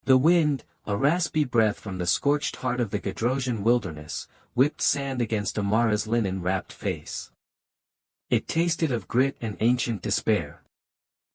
The wind, a raspy breath from the scorched heart of the Gadrosian wilderness, whipped sand against Amara's linen-wrapped face. It tasted of grit and ancient despair.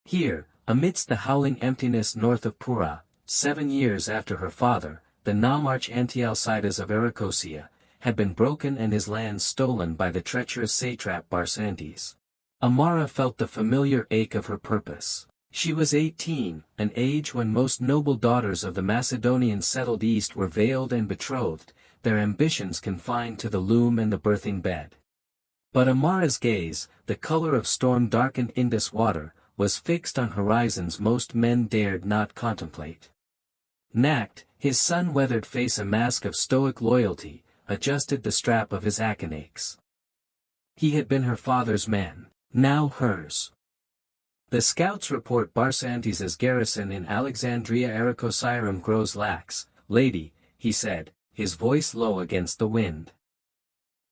Here, amidst the howling emptiness north of Pura, 7 years after her father, the nomarch Antialcidas of Arachosia, had been broken and his lands stolen by the treacherous satrap Barsantes. Amara felt the familiar ache of her purpose. She was 18, an age when most noble daughters of the Macedonians settled east were veiled and betrothed, their ambitions confined to the loom and the birthing bed. But Amara's gaze, the color of storm-darkened Indus water, was fixed on horizons most men dared not contemplate. Nact, his sun-weathered face a mask of stoic loyalty, adjusted the strap of his acanaches. He had been her father's man, now hers. The scouts report Barsantes's garrison in Alexandria Arachosirum grows lax, lady, he said, his voice low against the wind.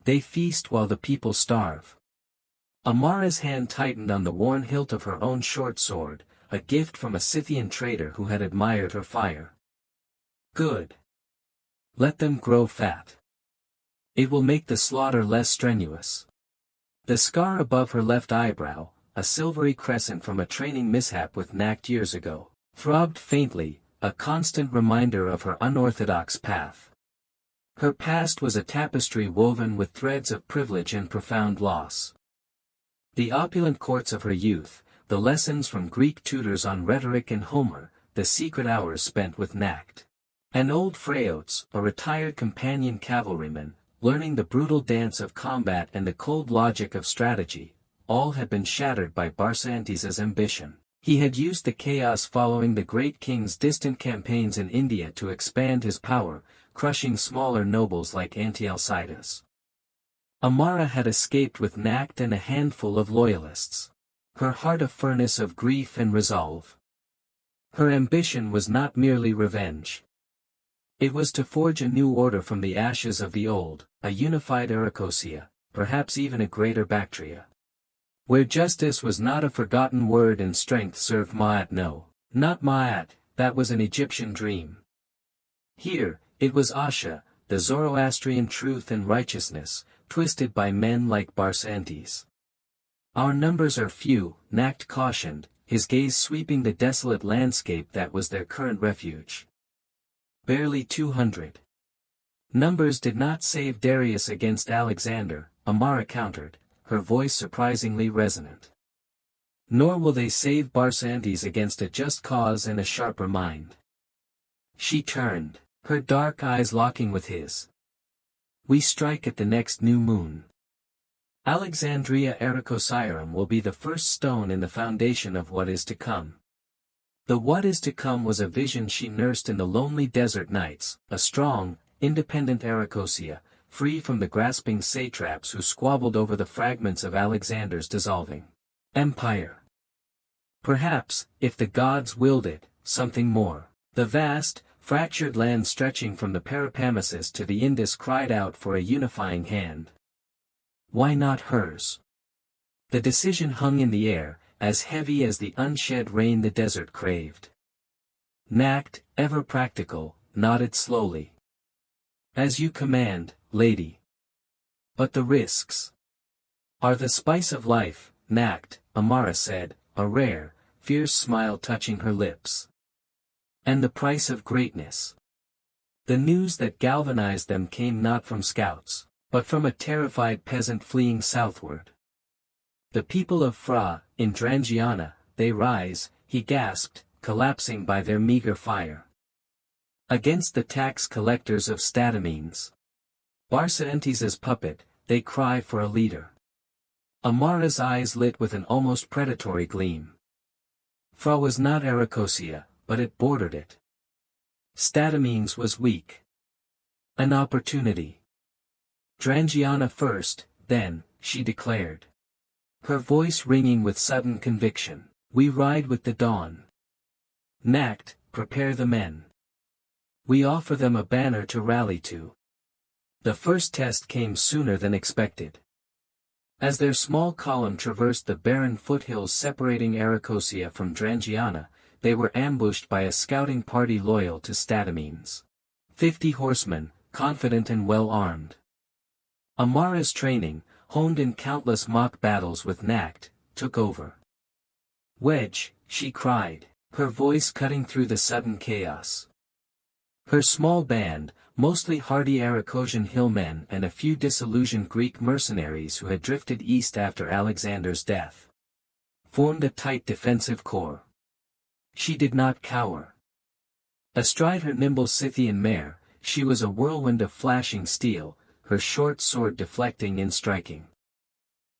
They feast while the people starve. Amara's hand tightened on the worn hilt of her own short sword, a gift from a Scythian trader who had admired her fire. Good. Let them grow fat. It will make the slaughter less strenuous. The scar above her left eyebrow, a silvery crescent from a training mishap with Nact years ago, throbbed faintly, a constant reminder of her unorthodox path. Her past was a tapestry woven with threads of privilege and profound loss. The opulent courts of her youth, the lessons from Greek tutors on rhetoric and Homer, the secret hours spent with Nact. An old Phraotes, a retired companion cavalryman, learning the brutal dance of combat and the cold logic of strategy, all had been shattered by Barsantes's ambition. He had used the chaos following the great king's distant campaigns in India to expand his power, crushing smaller nobles like Antialcidas. Amara had escaped with Nact and a handful of loyalists. Her heart a furnace of grief and resolve. Her ambition was not merely revenge. It was to forge a new order from the ashes of the old, a unified Arachosia, perhaps even a greater Bactria. Where justice was not a forgotten word and strength served Ma'at no, not Ma'at, that was an Egyptian dream. Here, it was Asha, the Zoroastrian truth and righteousness, twisted by men like Barsantes. Our numbers are few, Nact cautioned, his gaze sweeping the desolate landscape that was their current refuge. Barely 200. Numbers did not save Darius against Alexander, Amara countered, her voice surprisingly resonant. Nor will they save Barsantes against a just cause and a sharper mind. She turned, her dark eyes locking with his. We strike at the next new moon. Alexandria Arachosirum will be the first stone in the foundation of what is to come. The what is to come was a vision she nursed in the lonely desert nights, a strong, independent Arachosia, free from the grasping satraps who squabbled over the fragments of Alexander's dissolving empire. Perhaps, if the gods willed it, something more. The vast, fractured land stretching from the Parapamesis to the Indus cried out for a unifying hand. Why not hers? The decision hung in the air, as heavy as the unshed rain the desert craved. Nact, ever practical, nodded slowly. As you command, lady. But the risks are the spice of life, Nact, Amara said, a rare, fierce smile touching her lips. And the price of greatness. The news that galvanized them came not from scouts, but from a terrified peasant fleeing southward. The people of Phra, in Drangiana, they rise, he gasped, collapsing by their meager fire. Against the tax collectors of Stadamenes. Barsantes's puppet, they cry for a leader. Amara's eyes lit with an almost predatory gleam. Phra was not Arachosia, but it bordered it. Stadamenes was weak. An opportunity. Drangiana first, then, she declared. Her voice ringing with sudden conviction, we ride with the dawn. Nact, prepare the men. We offer them a banner to rally to. The first test came sooner than expected. As their small column traversed the barren foothills separating Arachosia from Drangiana, they were ambushed by a scouting party loyal to Stadamenes. 50 horsemen, confident and well-armed. Amara's training, honed in countless mock battles with Nacht, took over. "Wedge," she cried, her voice cutting through the sudden chaos. Her small band, mostly hardy Aracosian hillmen and a few disillusioned Greek mercenaries who had drifted east after Alexander's death, formed a tight defensive core. She did not cower. Astride her nimble Scythian mare, she was a whirlwind of flashing steel, her short sword deflecting and striking.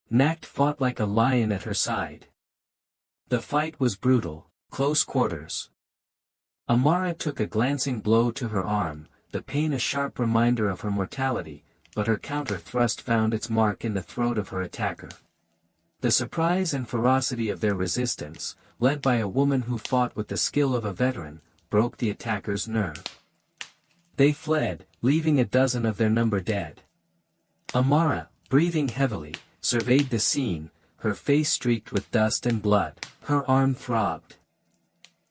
Nacht fought like a lion at her side. The fight was brutal, close quarters. Amara took a glancing blow to her arm, the pain a sharp reminder of her mortality, but her counter-thrust found its mark in the throat of her attacker. The surprise and ferocity of their resistance, led by a woman who fought with the skill of a veteran, broke the attacker's nerve. They fled, leaving a dozen of their number dead. Amara, breathing heavily, surveyed the scene, her face streaked with dust and blood, her arm throbbed.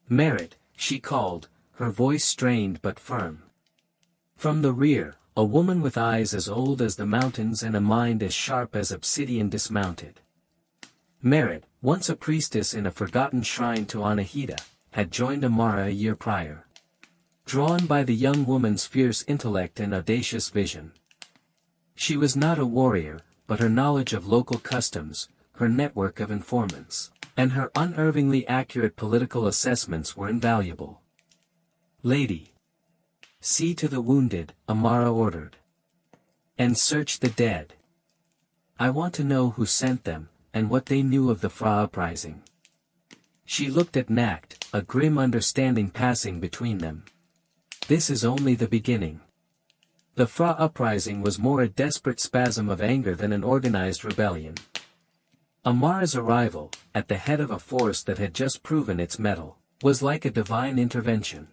"Merit," she called, her voice strained but firm. From the rear, a woman with eyes as old as the mountains and a mind as sharp as obsidian dismounted. Merit, once a priestess in a forgotten shrine to Anahita, had joined Amara a year prior. Drawn by the young woman's fierce intellect and audacious vision. She was not a warrior, but her knowledge of local customs, her network of informants, and her unerringly accurate political assessments were invaluable. "Lady, see to the wounded," Amara ordered. "And search the dead. I want to know who sent them, and what they knew of the Fra uprising." She looked at Nacht, a grim understanding passing between them. "This is only the beginning. The Fra uprising was more a desperate spasm of anger than an organized rebellion. Amara's arrival, at the head of a force that had just proven its mettle, was like a divine intervention.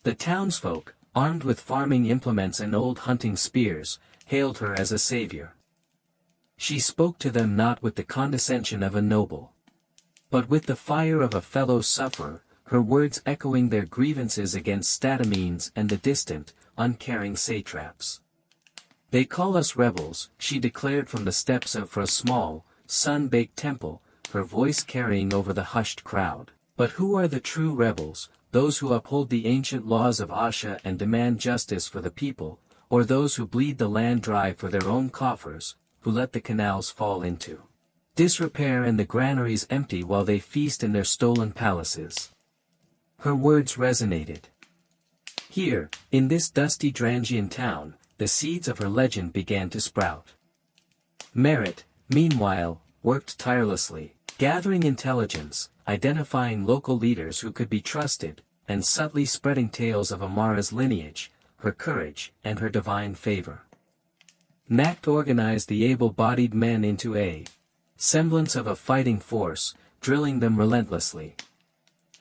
The townsfolk, armed with farming implements and old hunting spears, hailed her as a savior. She spoke to them not with the condescension of a noble, but with the fire of a fellow sufferer, her words echoing their grievances against Stadamenes and the distant, uncaring satraps. "They call us rebels," she declared from the steps of a small, sun-baked temple, her voice carrying over the hushed crowd. "But who are the true rebels, those who uphold the ancient laws of Asha and demand justice for the people, or those who bleed the land dry for their own coffers, who let the canals fall into disrepair and the granaries empty while they feast in their stolen palaces?" Her words resonated. Here, in this dusty Drangian town, the seeds of her legend began to sprout. Merit, meanwhile, worked tirelessly, gathering intelligence, identifying local leaders who could be trusted, and subtly spreading tales of Amara's lineage, her courage, and her divine favor. Nacht organized the able-bodied men into a semblance of a fighting force, drilling them relentlessly.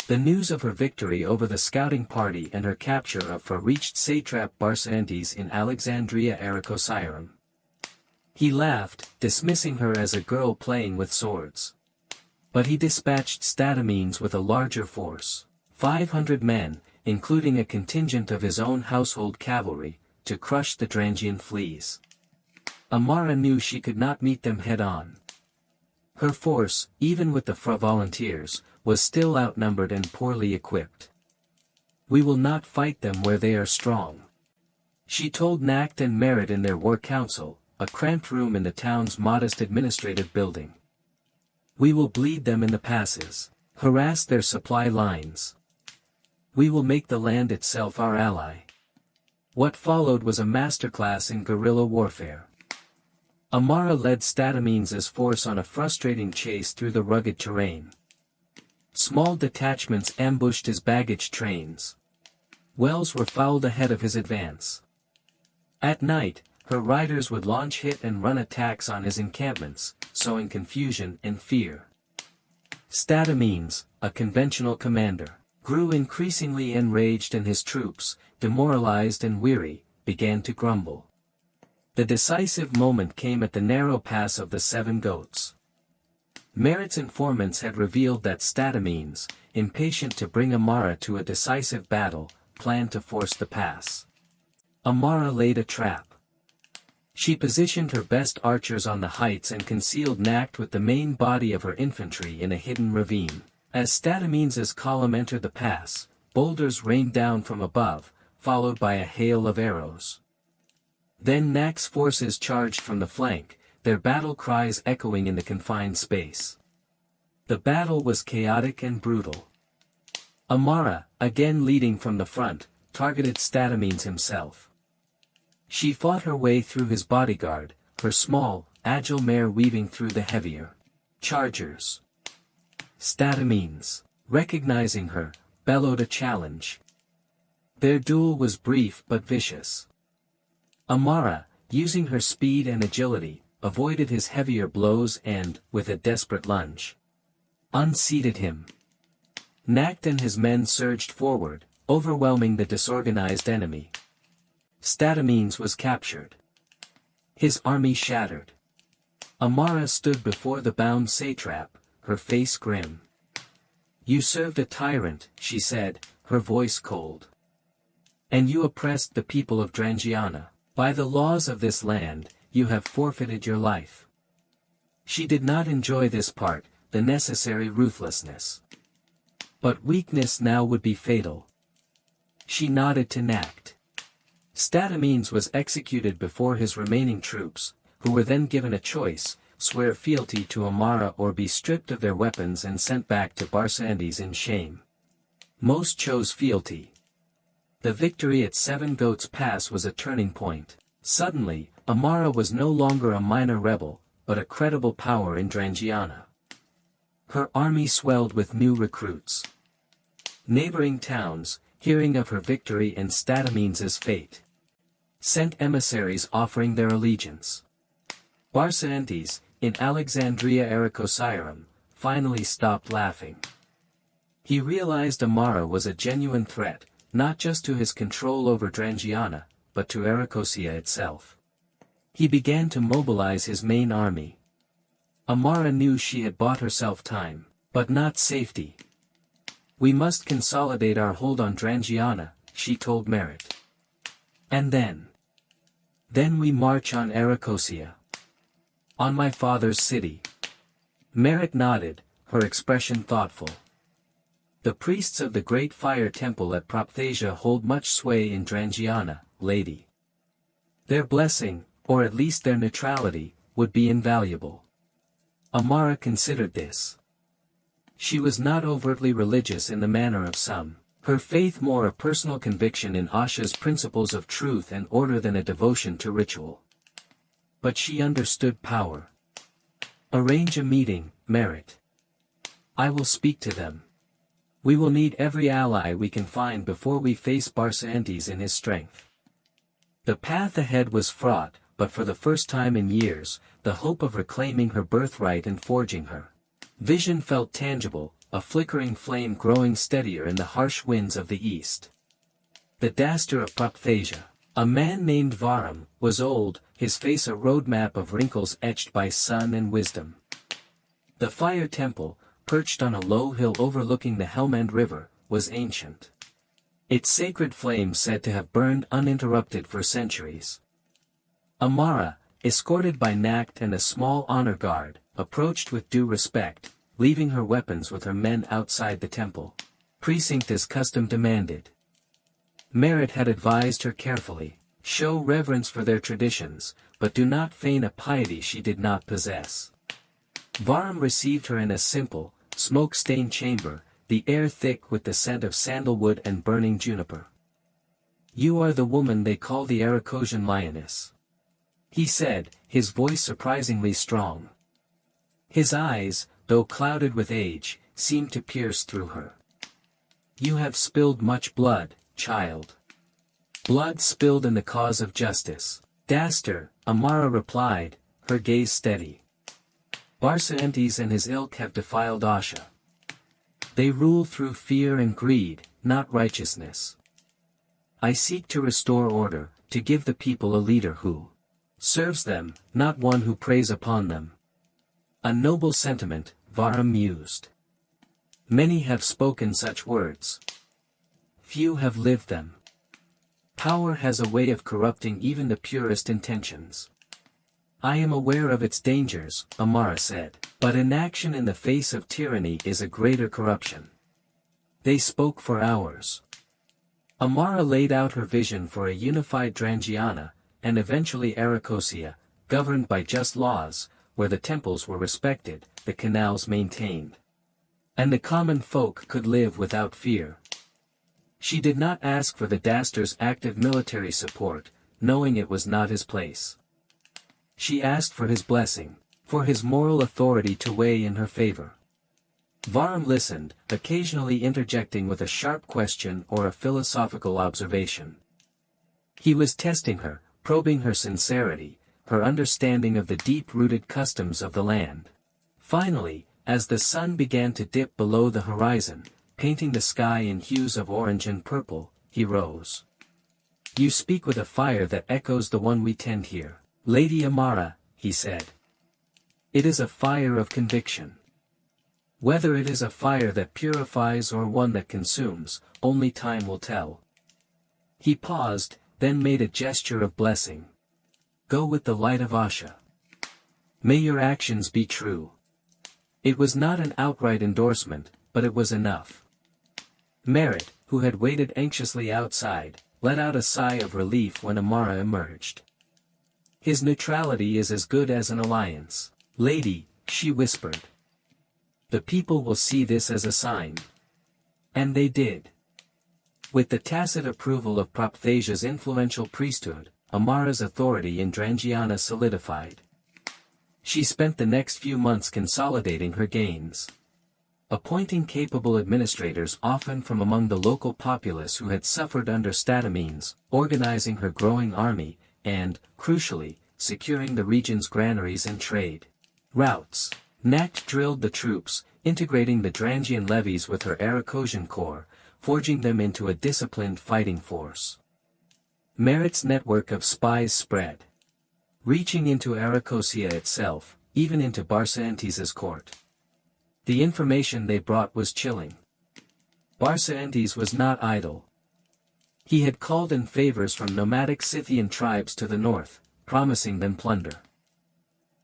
The news of her victory over the scouting party and her capture of Fra reached satrap Barsantes in Alexandria Aracosirum. He laughed, dismissing her as a girl playing with swords. But he dispatched Stadamenes with a larger force, 500 men, including a contingent of his own household cavalry, to crush the Drangian fleas. Amara knew she could not meet them head-on. Her force, even with the Fra volunteers, was still outnumbered and poorly equipped. "We will not fight them where they are strong," she told Nacht and Merit in their war council, a cramped room in the town's modest administrative building. "We will bleed them in the passes, harass their supply lines. We will make the land itself our ally." What followed was a masterclass in guerrilla warfare. Amara led Stadamenes' force on a frustrating chase through the rugged terrain. Small detachments ambushed his baggage trains. Wells were fouled ahead of his advance. At night, her riders would launch hit-and-run attacks on his encampments, sowing confusion and fear. Stadamenes, a conventional commander, grew increasingly enraged, and his troops, demoralized and weary, began to grumble. The decisive moment came at the narrow pass of the Seven Goats. Merit's informants had revealed that Stadamenes, impatient to bring Amara to a decisive battle, planned to force the pass. Amara laid a trap. She positioned her best archers on the heights and concealed Nacht with the main body of her infantry in a hidden ravine. As Stadamins's column entered the pass, boulders rained down from above, followed by a hail of arrows. Then Nacht's forces charged from the flank, their battle cries echoing in the confined space. The battle was chaotic and brutal. Amara, again leading from the front, targeted Stadamins himself. She fought her way through his bodyguard, her small, agile mare weaving through the heavier chargers. Stadamins, recognizing her, bellowed a challenge. Their duel was brief but vicious. Amara, using her speed and agility, avoided his heavier blows and, with a desperate lunge, unseated him. Nacht and his men surged forward, overwhelming the disorganized enemy. Stadamins was captured. His army shattered. Amara stood before the bound satrap, her face grim. "You served a tyrant," she said, her voice cold. "And you oppressed the people of Drangiana. By the laws of this land, you have forfeited your life." She did not enjoy this part, the necessary ruthlessness. But weakness now would be fatal. She nodded to Nacht. Stadamins was executed before his remaining troops, who were then given a choice: swear fealty to Amara or be stripped of their weapons and sent back to Barsandes in shame. Most chose fealty. The victory at Seven Goats Pass was a turning point. Suddenly, Amara was no longer a minor rebel, but a credible power in Drangiana. Her army swelled with new recruits. Neighboring towns, hearing of her victory and Stadamins's fate, sent emissaries offering their allegiance. Barsantes, in Alexandria Arachosirum, finally stopped laughing. He realized Amara was a genuine threat, not just to his control over Drangiana, but to Arachosia itself. He began to mobilize his main army. Amara knew she had bought herself time, but not safety. "We must consolidate our hold on Drangiana," she told Merit. "And then we march on Arachosia. On my father's city." Merit nodded, her expression thoughtful. "The priests of the great fire temple at Propthasia hold much sway in Drangiana, lady. Their blessing, or at least their neutrality, would be invaluable." Amara considered this. She was not overtly religious in the manner of some, her faith more a personal conviction in Asha's principles of truth and order than a devotion to ritual. But she understood power. "Arrange a meeting, Merit. I will speak to them. We will need every ally we can find before we face Barsantes in his strength." The path ahead was fraught, but for the first time in years, the hope of reclaiming her birthright and forging her vision felt tangible, a flickering flame growing steadier in the harsh winds of the east. The Daster of Propthasia, a man named Varam, was old, his face a roadmap of wrinkles etched by sun and wisdom. The fire temple, perched on a low hill overlooking the Helmand River, was ancient. Its sacred flame said to have burned uninterrupted for centuries. Amara, escorted by Nacht and a small honor guard, approached with due respect, leaving her weapons with her men outside the temple precinct as custom demanded. Merit had advised her carefully: show reverence for their traditions, but do not feign a piety she did not possess. Varam received her in a simple, smoke-stained chamber, the air thick with the scent of sandalwood and burning juniper. "You are the woman they call the Arachosian lioness," he said, his voice surprisingly strong. His eyes, though clouded with age, seemed to pierce through her. "You have spilled much blood, child. Blood spilled in the cause of justice." "Daster," Amara replied, her gaze steady. "Barsantes and his ilk have defiled Asha. They rule through fear and greed, not righteousness. I seek to restore order, to give the people a leader who serves them, not one who preys upon them." "A noble sentiment," Varam mused. Many have spoken such words. Few have lived them. Power has a way of corrupting even the purest intentions. I am aware of its dangers, Amara said, but inaction in the face of tyranny is a greater corruption. They spoke for hours. Amara laid out her vision for a unified Drangiana, and eventually Aracosia, governed by just laws, where the temples were respected, the canals maintained. And the common folk could live without fear. She did not ask for the Daster's active military support, knowing it was not his place. She asked for his blessing, for his moral authority to weigh in her favor. Varum listened, occasionally interjecting with a sharp question or a philosophical observation. He was testing her, probing her sincerity, her understanding of the deep-rooted customs of the land. Finally, as the sun began to dip below the horizon, painting the sky in hues of orange and purple, he rose. "You speak with a fire that echoes the one we tend here, Lady Amara," he said. "It is a fire of conviction. Whether it is a fire that purifies or one that consumes, only time will tell." He paused, then made a gesture of blessing. "Go with the light of Asha. May your actions be true." It was not an outright endorsement, but it was enough. Merritt, who had waited anxiously outside, let out a sigh of relief when Amara emerged. "His neutrality is as good as an alliance, lady," she whispered. "The people will see this as a sign." And they did. With the tacit approval of Propthasia's influential priesthood, Amara's authority in Drangiana solidified. She spent the next few months consolidating her gains. Appointing capable administrators often from among the local populace who had suffered under Stadamines, organizing her growing army, and, crucially, securing the region's granaries and trade routes. Nact drilled the troops, integrating the Drangian levies with her Aracosian corps, forging them into a disciplined fighting force. Merritt's network of spies spread, reaching into Aracosia itself, even into Barsaentes' court. The information they brought was chilling. Barsaentes was not idle. He had called in favors from nomadic Scythian tribes to the north, promising them plunder.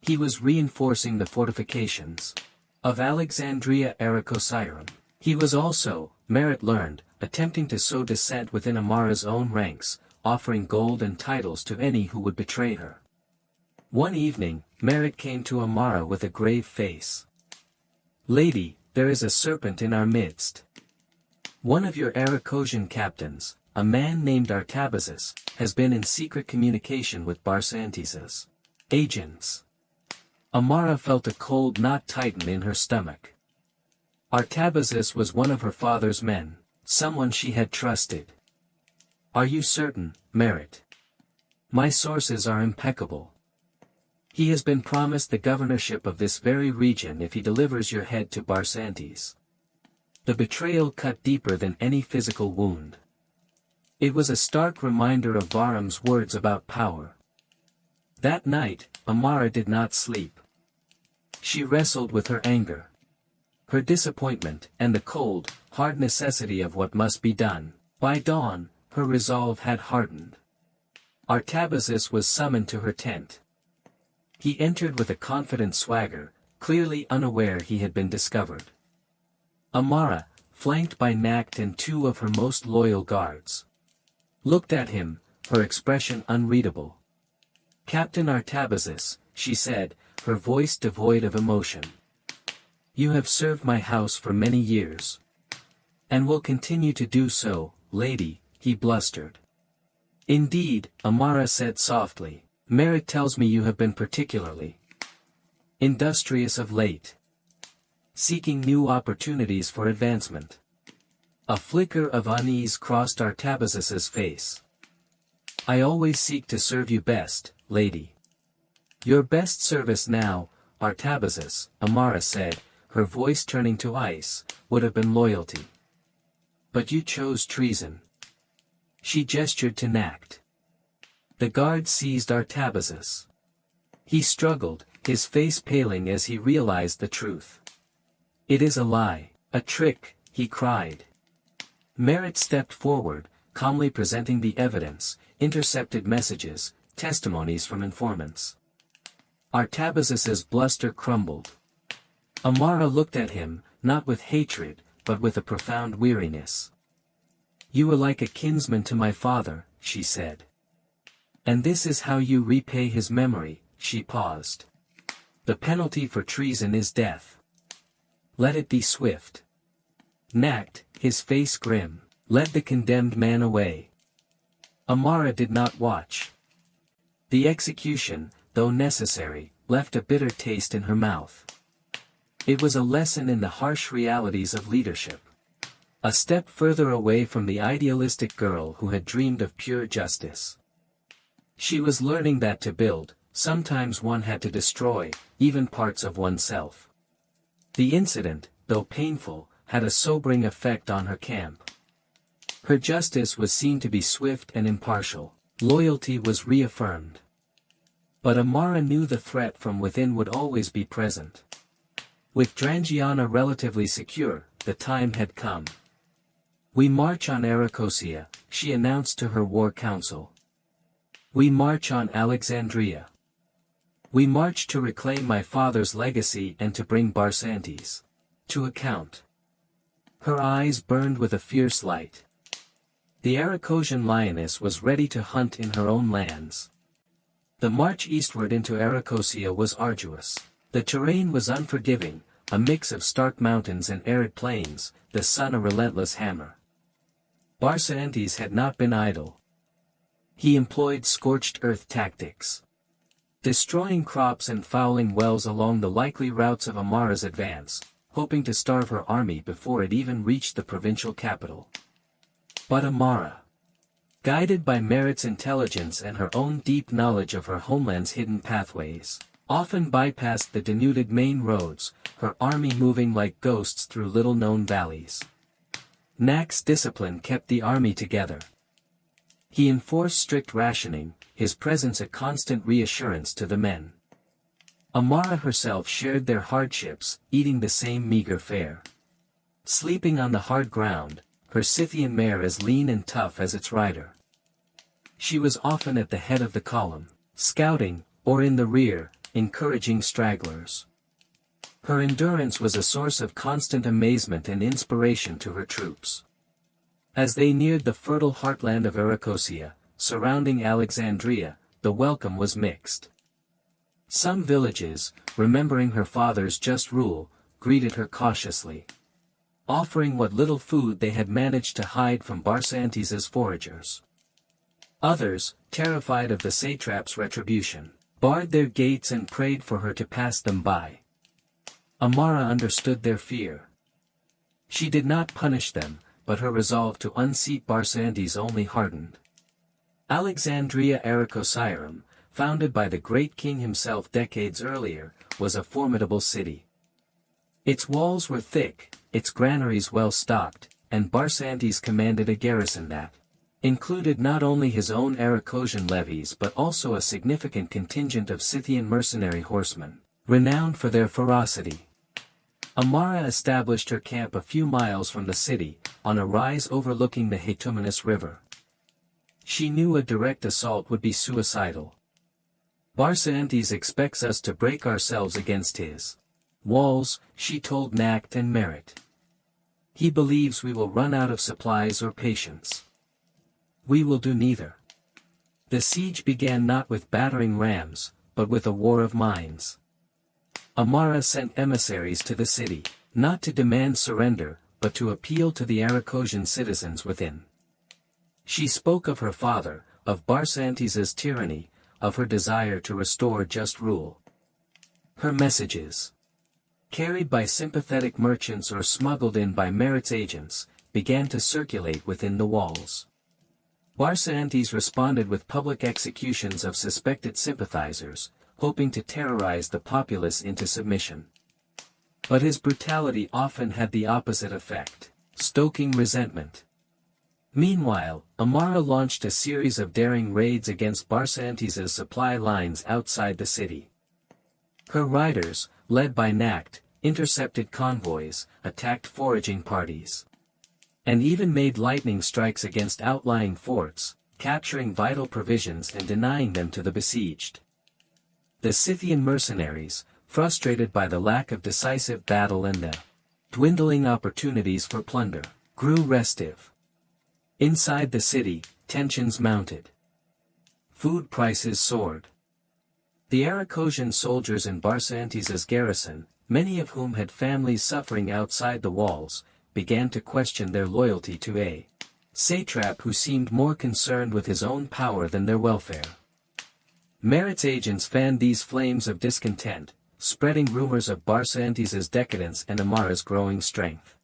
He was reinforcing the fortifications of Alexandria Aracosirum. He was also, Merritt learned, attempting to sow dissent within Amara's own ranks, offering gold and titles to any who would betray her. One evening, Merritt came to Amara with a grave face. "Lady, there is a serpent in our midst. One of your Aracosian captains, a man named Artabazus, has been in secret communication with Barsaentes' agents." Amara felt a cold knot tighten in her stomach. Artabazus was one of her father's men, someone she had trusted. "Are you certain, Merritt?" "My sources are impeccable. He has been promised the governorship of this very region if he delivers your head to Barsaentes." The betrayal cut deeper than any physical wound. It was a stark reminder of Varum's words about power. That night, Amara did not sleep. She wrestled with her anger, her disappointment, and the cold, hard necessity of what must be done. By dawn, her resolve had hardened. Artabazus was summoned to her tent. He entered with a confident swagger, clearly unaware he had been discovered. Amara, flanked by Nact and two of her most loyal guards, looked at him, her expression unreadable. "Captain Artabazus," she said, her voice devoid of emotion. "You have served my house for many years. And will continue to do so, lady," he blustered. "Indeed," Amara said softly. "Merritt tells me you have been particularly industrious of late, seeking new opportunities for advancement." A flicker of unease crossed Artabazus's face. "I always seek to serve you best, lady." "Your best service now, Artabazus," Amara said, her voice turning to ice, "would have been loyalty. But you chose treason." She gestured to Nact. The guard seized Artabazus. He struggled, his face paling as he realized the truth. "It is a lie." A trick, he cried. Merritt stepped forward, calmly presenting the evidence, intercepted messages, testimonies from informants. Artabazus's bluster crumbled. Amara looked at him, not with hatred, but with a profound weariness. "You were like a kinsman to my father," she said. "And this is how you repay his memory." She paused. "The penalty for treason is death. Let it be swift." Nacht, his face grim, led the condemned man away. Amara did not watch. The execution, though necessary, left a bitter taste in her mouth. It was a lesson in the harsh realities of leadership. A step further away from the idealistic girl who had dreamed of pure justice. She was learning that to build, sometimes one had to destroy, even parts of oneself. The incident, though painful, had a sobering effect on her camp. Her justice was seen to be swift and impartial. Loyalty was reaffirmed. But Amara knew the threat from within would always be present. With Drangiana relatively secure, the time had come. "We march on Arachosia," she announced to her war council. "We march on Alexandria. We march to reclaim my father's legacy and to bring Barsantes to account." Her eyes burned with a fierce light. The Arachosian lioness was ready to hunt in her own lands. The march eastward into Arachosia was arduous. The terrain was unforgiving, a mix of stark mountains and arid plains, the sun a relentless hammer. Barsantes had not been idle. He employed scorched earth tactics. Destroying crops and fouling wells along the likely routes of Amara's advance, hoping to starve her army before it even reached the provincial capital. But Amara, guided by Merritt's intelligence and her own deep knowledge of her homeland's hidden pathways, often bypassed the denuded main roads, her army moving like ghosts through little-known valleys. Nacht's discipline kept the army together. He enforced strict rationing, his presence a constant reassurance to the men. Amara herself shared their hardships, eating the same meager fare. Sleeping on the hard ground, her Scythian mare as lean and tough as its rider. She was often at the head of the column, scouting, or in the rear, encouraging stragglers. Her endurance was a source of constant amazement and inspiration to her troops. As they neared the fertile heartland of Arachosia, surrounding Alexandria, the welcome was mixed. Some villages, remembering her father's just rule, greeted her cautiously, offering what little food they had managed to hide from Barsantes's foragers. Others, terrified of the satrap's retribution, barred their gates and prayed for her to pass them by. Amara understood their fear. She did not punish them, but her resolve to unseat Barsantes only hardened. Alexandria Arachosiarum, founded by the great king himself decades earlier, was a formidable city. Its walls were thick, its granaries well stocked, and Barsantes commanded a garrison that included not only his own Arachosian levies but also a significant contingent of Scythian mercenary horsemen, renowned for their ferocity. Amara established her camp a few miles from the city, on a rise overlooking the Hatuminus River. She knew a direct assault would be suicidal. "Barsantes expects us to break ourselves against his walls," she told Nacht and Merritt. "He believes we will run out of supplies or patience. We will do neither." The siege began not with battering rams, but with a war of minds. Amara sent emissaries to the city, not to demand surrender, but to appeal to the Arachosian citizens within. She spoke of her father, of Barsantes's tyranny, of her desire to restore just rule. Her messages, carried by sympathetic merchants or smuggled in by Merritt's agents, began to circulate within the walls. Barsantes responded with public executions of suspected sympathizers, hoping to terrorize the populace into submission. But his brutality often had the opposite effect, stoking resentment. Meanwhile, Amara launched a series of daring raids against Barsantes's supply lines outside the city. Her riders, led by Nacht, intercepted convoys, attacked foraging parties, and even made lightning strikes against outlying forts, capturing vital provisions and denying them to the besieged. The Scythian mercenaries, frustrated by the lack of decisive battle and the dwindling opportunities for plunder, grew restive. Inside the city, tensions mounted. Food prices soared. The Aracosian soldiers in Barsantes' garrison, many of whom had families suffering outside the walls, began to question their loyalty to a satrap who seemed more concerned with his own power than their welfare. Merit's agents fanned these flames of discontent, spreading rumors of Barsantes' decadence and Amara's growing strength.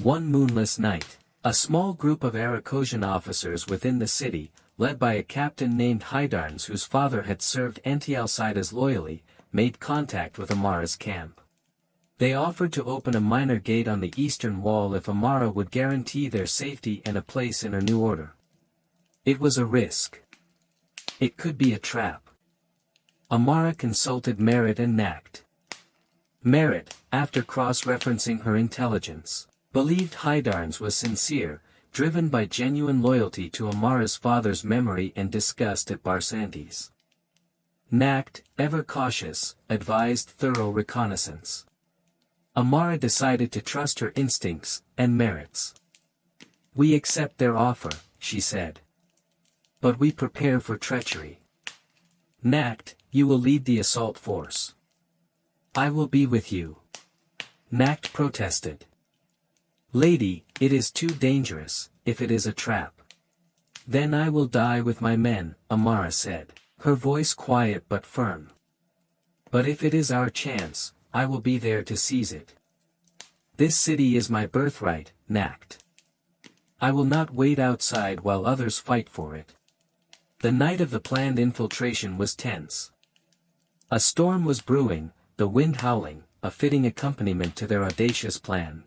One moonless night, a small group of Aracosian officers within the city, led by a captain named Hydarnes whose father had served Anti-Alcides loyally, made contact with Amara's camp. They offered to open a minor gate on the eastern wall if Amara would guarantee their safety and a place in her new order. It was a risk. It could be a trap. Amara consulted Merit and Nacht. Merit, after cross-referencing her intelligence, believed Hydarnes was sincere, driven by genuine loyalty to Amara's father's memory and disgust at Barsantes. Nacht, ever cautious, advised thorough reconnaissance. Amara decided to trust her instincts and Merit's. "We accept their offer," she said. "But we prepare for treachery. Nacht, you will lead the assault force." "I will be with you." Nacht protested. "Lady, it is too dangerous, if it is a trap." "Then I will die with my men," Amara said, her voice quiet but firm. "But if it is our chance, I will be there to seize it. This city is my birthright, Nacht. I will not wait outside while others fight for it." The night of the planned infiltration was tense. A storm was brewing, the wind howling, a fitting accompaniment to their audacious plan.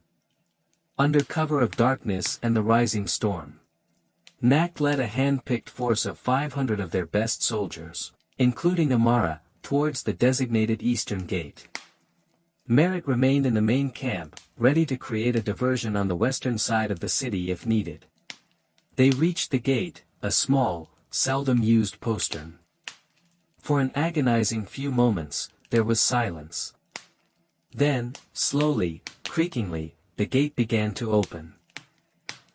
Under cover of darkness and the rising storm, Nacht led a hand-picked force of 500 of their best soldiers, including Amara, towards the designated eastern gate. Merit remained in the main camp, ready to create a diversion on the western side of the city if needed. They reached the gate, a small, seldom-used postern. For an agonizing few moments, there was silence. Then, slowly, creakingly, the gate began to open.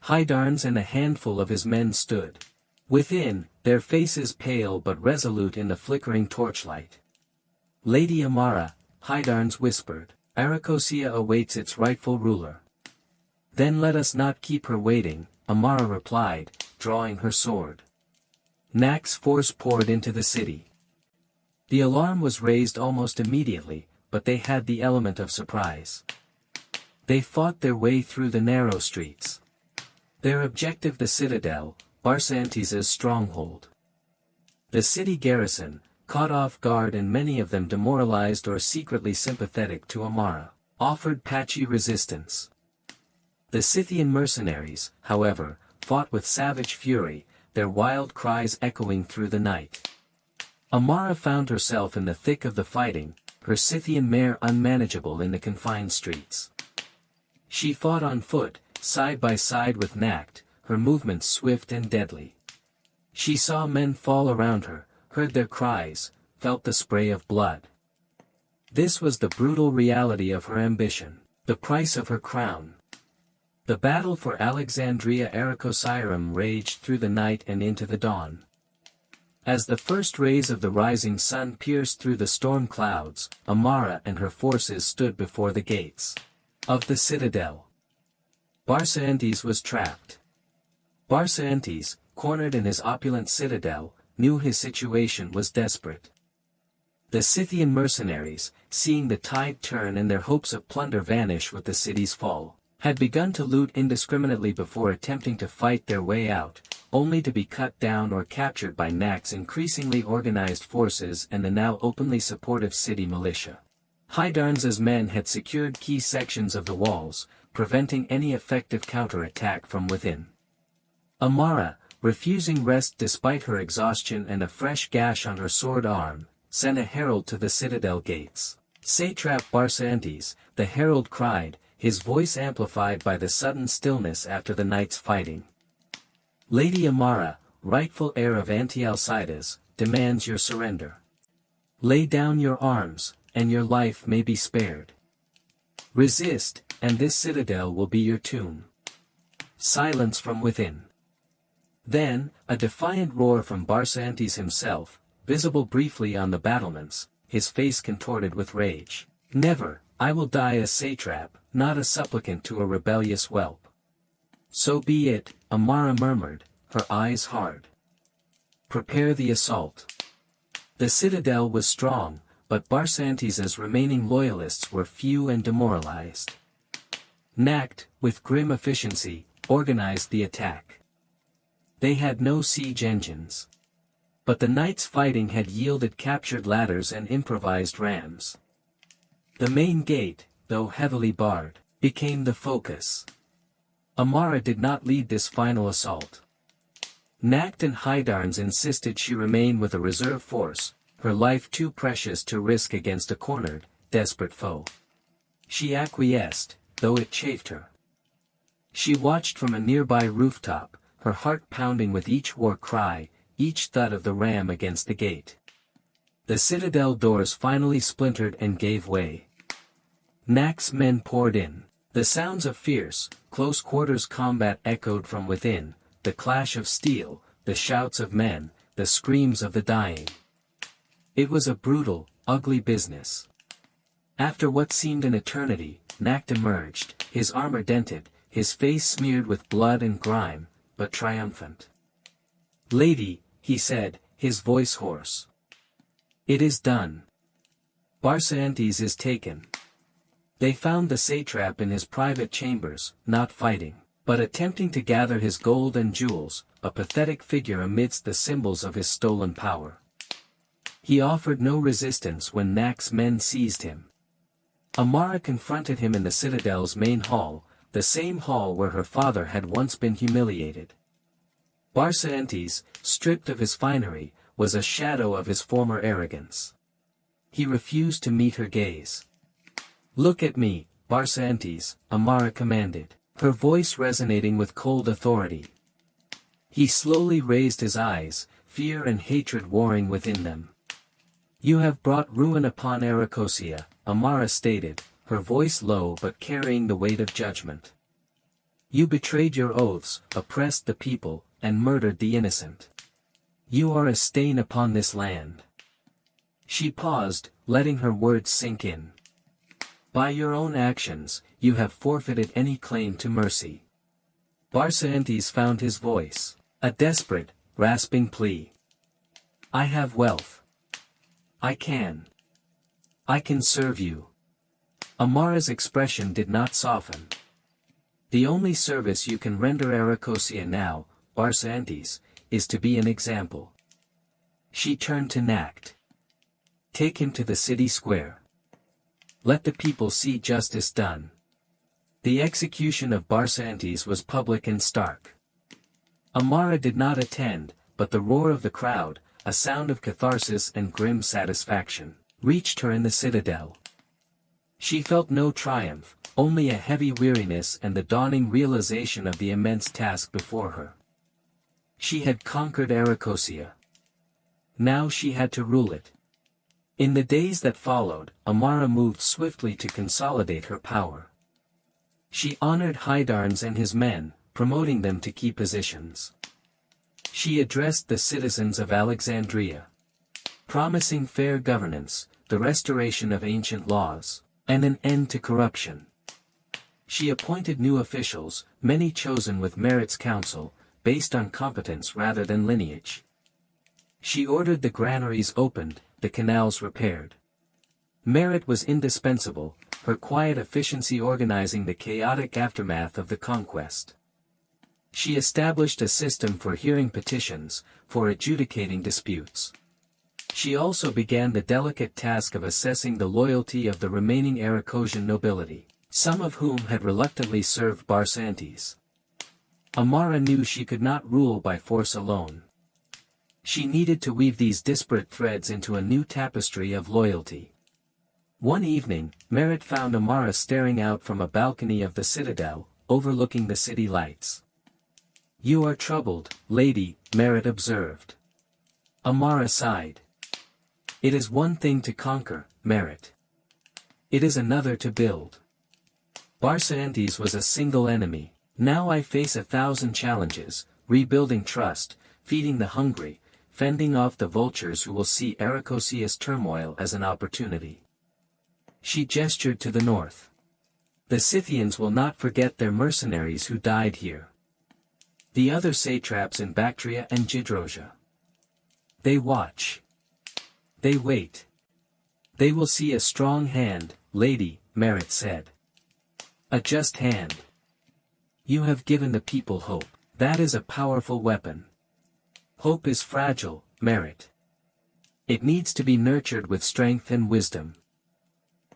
Hydarnes and a handful of his men stood within, their faces pale but resolute in the flickering torchlight. "Lady Amara," Hydarnes whispered, "Aracosia awaits its rightful ruler." "Then let us not keep her waiting," Amara replied, drawing her sword. Nacht's force poured into the city. The alarm was raised almost immediately, but they had the element of surprise. They fought their way through the narrow streets. Their objective the citadel, Barsantes' stronghold. The city garrison, caught off guard and many of them demoralized or secretly sympathetic to Amara, offered patchy resistance. The Scythian mercenaries, however, fought with savage fury, their wild cries echoing through the night. Amara found herself in the thick of the fighting, her Scythian mare unmanageable in the confined streets. She fought on foot, side by side with Nacht, her movements swift and deadly. She saw men fall around her, heard their cries, felt the spray of blood. This was the brutal reality of her ambition, the price of her crown. The battle for Alexandria Aracosirum raged through the night and into the dawn. As the first rays of the rising sun pierced through the storm clouds, Amara and her forces stood before the gates of the citadel. Barsantes was trapped. Barsantes, cornered in his opulent citadel, knew his situation was desperate. The Scythian mercenaries, seeing the tide turn and their hopes of plunder vanish with the city's fall, had begun to loot indiscriminately before attempting to fight their way out, only to be cut down or captured by Nacht's increasingly organized forces and the now openly supportive city militia. Hydarnes' men had secured key sections of the walls, preventing any effective counterattack from within. Amara, refusing rest despite her exhaustion and a fresh gash on her sword arm, sent a herald to the citadel gates, Satrap Barsantes, the herald cried, his voice amplified by the sudden stillness after the night's fighting. Lady Amara, rightful heir of Anti-Alcides, demands your surrender. Lay down your arms, and your life may be spared. Resist, and this citadel will be your tomb. Silence from within. Then, a defiant roar from Barsantes himself, visible briefly on the battlements, his face contorted with rage. Never, I will die a satrap, not a supplicant to a rebellious whelp. So be it, Amara murmured, her eyes hard. Prepare the assault. The citadel was strong, but Barsantes's remaining loyalists were few and demoralized. Nact, with grim efficiency, organized the attack. They had no siege engines. But the night's fighting had yielded captured ladders and improvised rams. The main gate, though heavily barred, became the focus. Amara did not lead this final assault. Nact and Hydarnes insisted she remain with a reserve force, her life too precious to risk against a cornered, desperate foe. She acquiesced, though it chafed her. She watched from a nearby rooftop, her heart pounding with each war cry, each thud of the ram against the gate. The citadel doors finally splintered and gave way. Nact's men poured in. The sounds of fierce, close-quarters combat echoed from within, the clash of steel, the shouts of men, the screams of the dying. It was a brutal, ugly business. After what seemed an eternity, Nact emerged, his armor dented, his face smeared with blood and grime, but triumphant. Lady, he said, his voice hoarse. It is done. Barsantes is taken. They found the satrap in his private chambers, not fighting, but attempting to gather his gold and jewels, a pathetic figure amidst the symbols of his stolen power. He offered no resistance when Nact's men seized him. Amara confronted him in the citadel's main hall, the same hall where her father had once been humiliated. Barsantes, stripped of his finery, was a shadow of his former arrogance. He refused to meet her gaze. Look at me, Barsantes, Amara commanded, her voice resonating with cold authority. He slowly raised his eyes, fear and hatred warring within them. You have brought ruin upon Aracosia, Amara stated, her voice low but carrying the weight of judgment. You betrayed your oaths, oppressed the people, and murdered the innocent. You are a stain upon this land. She paused, letting her words sink in. By your own actions, you have forfeited any claim to mercy. Barsantes found his voice, a desperate, rasping plea. I have wealth. I can serve you. Amara's expression did not soften. The only service you can render Aracosia now, Barsantes, is to be an example. She turned to Nact. Take him to the city square. Let the people see justice done. The execution of Barsantes was public and stark. Amara did not attend, but the roar of the crowd, a sound of catharsis and grim satisfaction, reached her in the citadel. She felt no triumph, only a heavy weariness and the dawning realization of the immense task before her. She had conquered Aracosia. Now she had to rule it. In the days that followed, Amara moved swiftly to consolidate her power. She honored Hydarnes and his men, promoting them to key positions. She addressed the citizens of Alexandria, promising fair governance, the restoration of ancient laws, and an end to corruption. She appointed new officials, many chosen with Merit's counsel, based on competence rather than lineage. She ordered the granaries opened, the canals repaired. Merit was indispensable, her quiet efficiency organizing the chaotic aftermath of the conquest. She established a system for hearing petitions, for adjudicating disputes. She also began the delicate task of assessing the loyalty of the remaining Aracosian nobility, some of whom had reluctantly served Barsantes. Amara knew she could not rule by force alone. She needed to weave these disparate threads into a new tapestry of loyalty. One evening, Merit found Amara staring out from a balcony of the citadel, overlooking the city lights. "You are troubled, lady," Merit observed. Amara sighed. "It is one thing to conquer, Merit. It is another to build. Barsantes was a single enemy, now I face 1,000 challenges, rebuilding trust, feeding the hungry, fending off the vultures who will see Arachosia's turmoil as an opportunity." She gestured to the north. "The Scythians will not forget their mercenaries who died here. The other satraps in Bactria and Gidrosia. They watch. They wait. They will see a strong hand, lady," Merit said. "A just hand. You have given the people hope. That is a powerful weapon. Hope is fragile, Merit. It needs to be nurtured with strength and wisdom."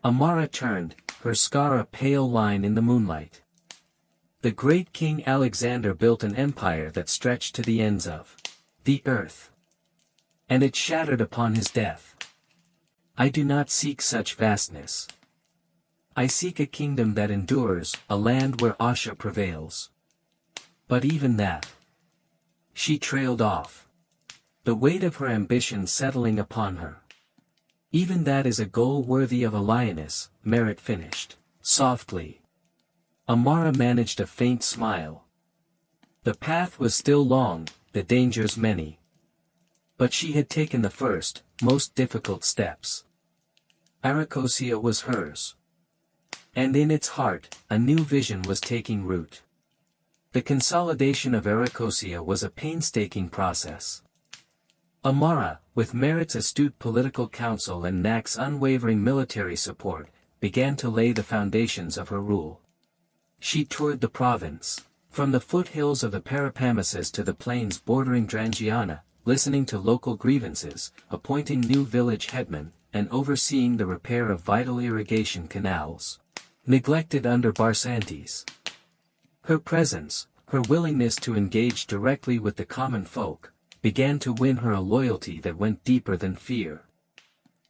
Amara turned, her scar a pale line in the moonlight. "The great King Alexander built an empire that stretched to the ends of the earth. And it shattered upon his death. I do not seek such vastness. I seek a kingdom that endures, a land where Asha prevails. But even that..." She trailed off. The weight of her ambition settling upon her. "Even that is a goal worthy of a lioness," Merit finished, softly. Amara managed a faint smile. The path was still long, the dangers many. But she had taken the first, most difficult steps. Arachosia was hers. And in its heart, a new vision was taking root. The consolidation of Arachosia was a painstaking process. Amara, with Merit's astute political counsel and Nak's unwavering military support, began to lay the foundations of her rule. She toured the province, from the foothills of the Parapameses to the plains bordering Drangiana, listening to local grievances, appointing new village headmen, and overseeing the repair of vital irrigation canals, neglected under Barsantes. Her presence, her willingness to engage directly with the common folk, began to win her a loyalty that went deeper than fear.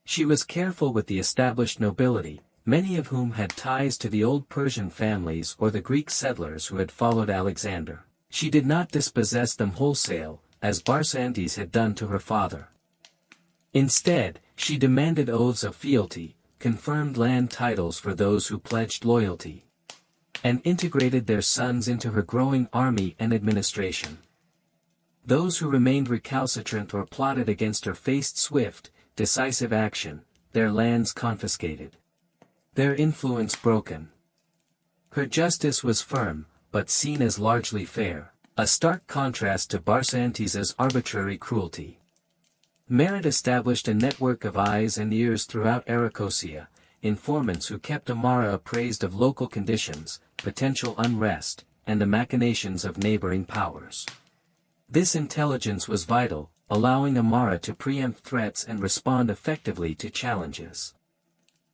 She was careful with the established nobility, many of whom had ties to the old Persian families or the Greek settlers who had followed Alexander. She did not dispossess them wholesale, as Barsantes had done to her father. Instead, she demanded oaths of fealty, confirmed land titles for those who pledged loyalty, and integrated their sons into her growing army and administration. Those who remained recalcitrant or plotted against her faced swift, decisive action, their lands confiscated, their influence broken. Her justice was firm, but seen as largely fair, a stark contrast to Barsantes's arbitrary cruelty. Merit established a network of eyes and ears throughout Arachosia, informants who kept Amara appraised of local conditions, potential unrest, and the machinations of neighboring powers. This intelligence was vital, allowing Amara to preempt threats and respond effectively to challenges.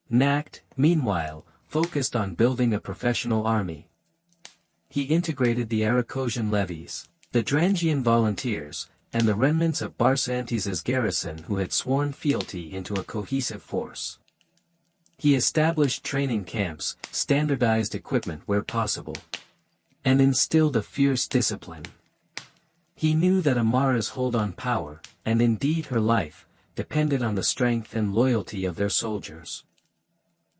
Nak, meanwhile, focused on building a professional army. He integrated the Arachosian levies, the Drangian volunteers, and the remnants of Barsantes's garrison who had sworn fealty into a cohesive force. He established training camps, standardized equipment where possible, and instilled a fierce discipline. He knew that Amara's hold on power, and indeed her life, depended on the strength and loyalty of their soldiers.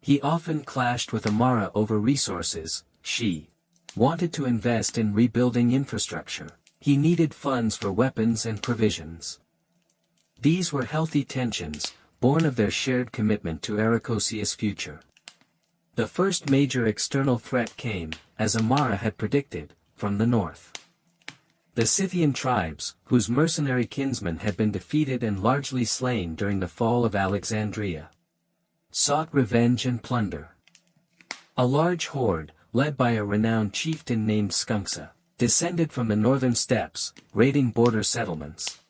He often clashed with Amara over resources. She wanted to invest in rebuilding infrastructure. He needed funds for weapons and provisions. These were healthy tensions, born of their shared commitment to Arachosia's future. The first major external threat came, as Amara had predicted, from the north. The Scythian tribes, whose mercenary kinsmen had been defeated and largely slain during the fall of Alexandria, sought revenge and plunder. A large horde, led by a renowned chieftain named Skunksa, descended from the northern steppes, raiding border settlements.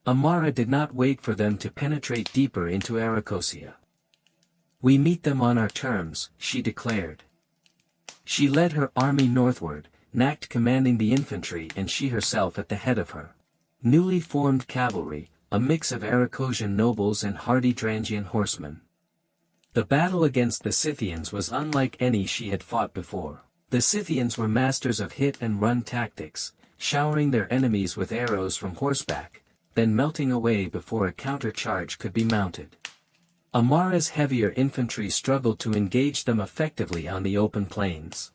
Amara did not wait for them to penetrate deeper into Arachosia. "We meet them on our terms," she declared. She led her army northward, Nak commanding the infantry and she herself at the head of her newly formed cavalry, a mix of Arachosian nobles and hardy Drangian horsemen. The battle against the Scythians was unlike any she had fought before. The Scythians were masters of hit-and-run tactics, showering their enemies with arrows from horseback, then melting away before a counter-charge could be mounted. Amara's heavier infantry struggled to engage them effectively on the open plains.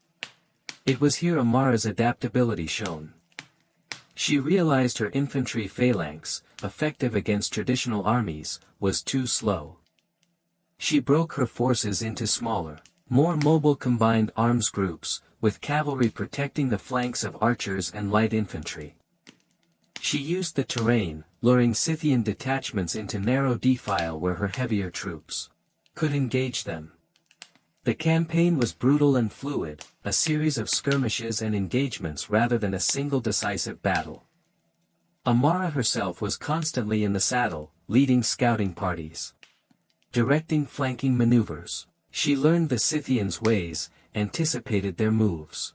It was here Amara's adaptability shone. She realized her infantry phalanx, effective against traditional armies, was too slow. She broke her forces into smaller, more mobile combined arms groups, with cavalry protecting the flanks of archers and light infantry. She used the terrain, luring Scythian detachments into narrow defile where her heavier troops could engage them. The campaign was brutal and fluid, a series of skirmishes and engagements rather than a single decisive battle. Amara herself was constantly in the saddle, leading scouting parties, directing flanking maneuvers. She learned the Scythians' ways, anticipated their moves.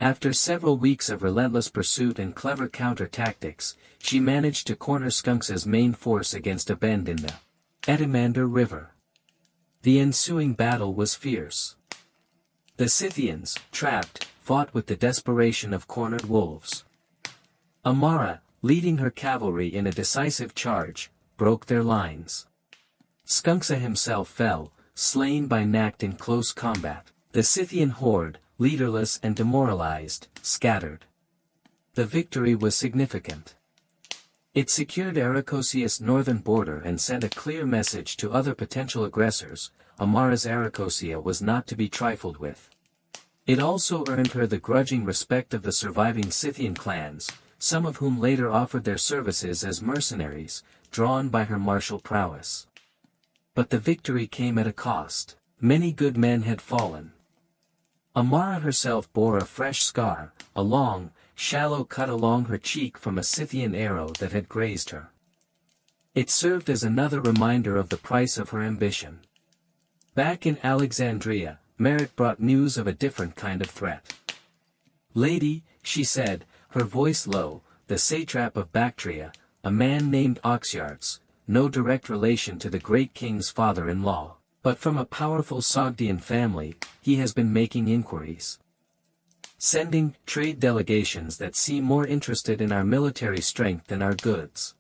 After several weeks of relentless pursuit and clever counter-tactics, she managed to corner Skunks's main force against a bend in the Etamander River. The ensuing battle was fierce. The Scythians, trapped, fought with the desperation of cornered wolves. Amara, leading her cavalry in a decisive charge, broke their lines. Skunksa himself fell, slain by Nacht in close combat. The Scythian horde, leaderless and demoralized, scattered. The victory was significant. It secured Arachosius' northern border and sent a clear message to other potential aggressors: Amara's Arachosia was not to be trifled with. It also earned her the grudging respect of the surviving Scythian clans, some of whom later offered their services as mercenaries, drawn by her martial prowess. But the victory came at a cost. Many good men had fallen. Amara herself bore a fresh scar, a long, shallow cut along her cheek from a Scythian arrow that had grazed her. It served as another reminder of the price of her ambition. Back in Alexandria, Merit brought news of a different kind of threat. "Lady," she said, her voice low, "the satrap of Bactria, a man named Oxyartes, no direct relation to the great king's father-in-law, but from a powerful Sogdian family, he has been making inquiries, sending trade delegations that seem more interested in our military strength than our goods."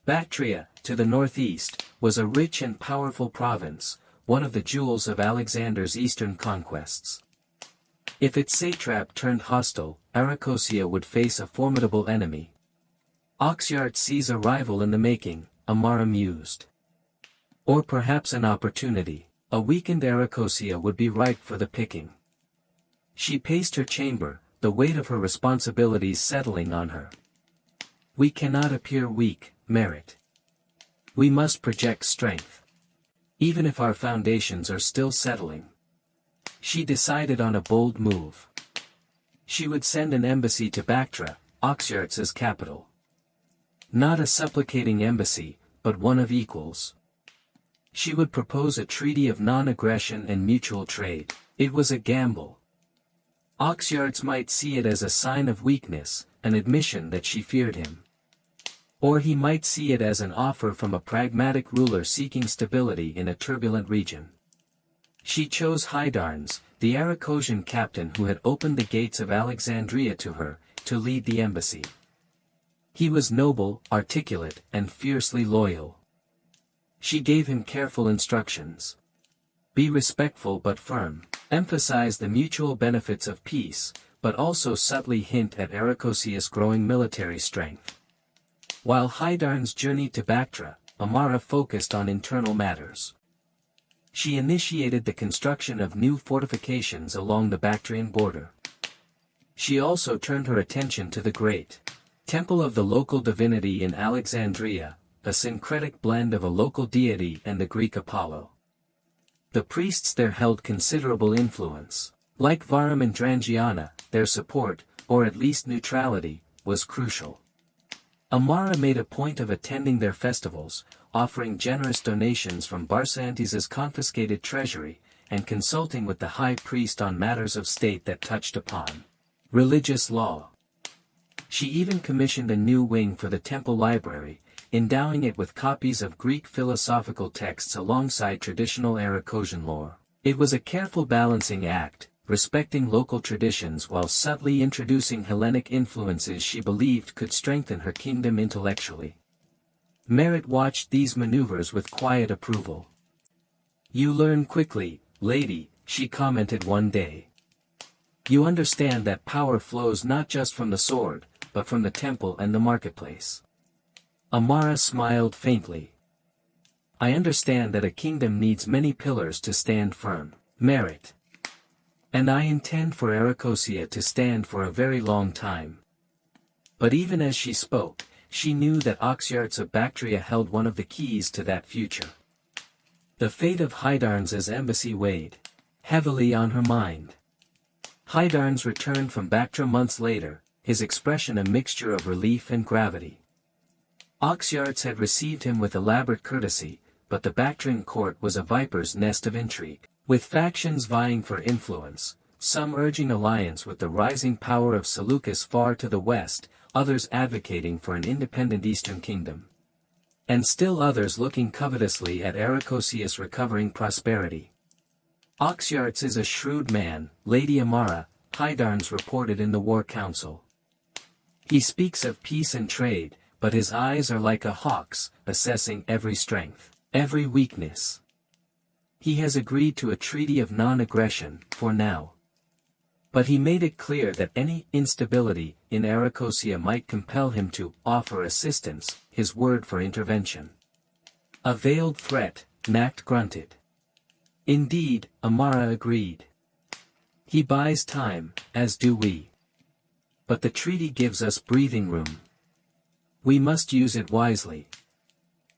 Bactria, to the northeast, was a rich and powerful province, one of the jewels of Alexander's eastern conquests. If its satrap turned hostile, Arachosia would face a formidable enemy. Oxyartes sees a rival in the making, Amara mused. Or perhaps an opportunity. A weakened Arachosia would be ripe for the picking. She paced her chamber, the weight of her responsibilities settling on her. "We cannot appear weak, Merit. We must project strength. Even if our foundations are still settling." She decided on a bold move. She would send an embassy to Bactra, Oxyartes' capital. Not a supplicating embassy, but one of equals. She would propose a treaty of non-aggression and mutual trade. It was a gamble. Oxyartes might see it as a sign of weakness, an admission that she feared him. Or he might see it as an offer from a pragmatic ruler seeking stability in a turbulent region. She chose Hydarnes, the Arachosian captain who had opened the gates of Alexandria to her, to lead the embassy. He was noble, articulate, and fiercely loyal. She gave him careful instructions. Be respectful but firm. Emphasize the mutual benefits of peace, but also subtly hint at Arachosius' growing military strength. While Hydarnes journeyed to Bactra, Amara focused on internal matters. She initiated the construction of new fortifications along the Bactrian border. She also turned her attention to the great temple of the local divinity in Alexandria, a syncretic blend of a local deity and the Greek Apollo. The priests there held considerable influence. Like Varum and Drangiana, their support, or at least neutrality, was crucial. Amara made a point of attending their festivals, offering generous donations from Barsantes' confiscated treasury, and consulting with the high priest on matters of state that touched upon religious law. She even commissioned a new wing for the temple library, endowing it with copies of Greek philosophical texts alongside traditional Aracosian lore. It was a careful balancing act, respecting local traditions while subtly introducing Hellenic influences she believed could strengthen her kingdom intellectually. Merit watched these maneuvers with quiet approval. "You learn quickly, lady," she commented one day. "You understand that power flows not just from the sword, but from the temple and the marketplace." Amara smiled faintly. "I understand that a kingdom needs many pillars to stand firm, Merit. And I intend for Aracosia to stand for a very long time." But even as she spoke, she knew that Oxyartes of Bactria held one of the keys to that future. The fate of Hydarnes' embassy weighed heavily on her mind. Hydarnes returned from Bactra months later, his expression a mixture of relief and gravity. Oxyartes had received him with elaborate courtesy, but the Bactrian court was a viper's nest of intrigue, with factions vying for influence, some urging alliance with the rising power of Seleucus far to the west, others advocating for an independent eastern kingdom. And still others looking covetously at Aracosia's recovering prosperity. "Oxyartes is a shrewd man, Lady Amara," Hydarnes reported in the war council. "He speaks of peace and trade, but his eyes are like a hawk's, assessing every strength, every weakness. He has agreed to a treaty of non-aggression, for now. But he made it clear that any instability in Aracosia might compel him to offer assistance, his word for intervention." "A veiled threat," Nacht grunted. "Indeed," Amara agreed. "He buys time, as do we. But the treaty gives us breathing room. We must use it wisely."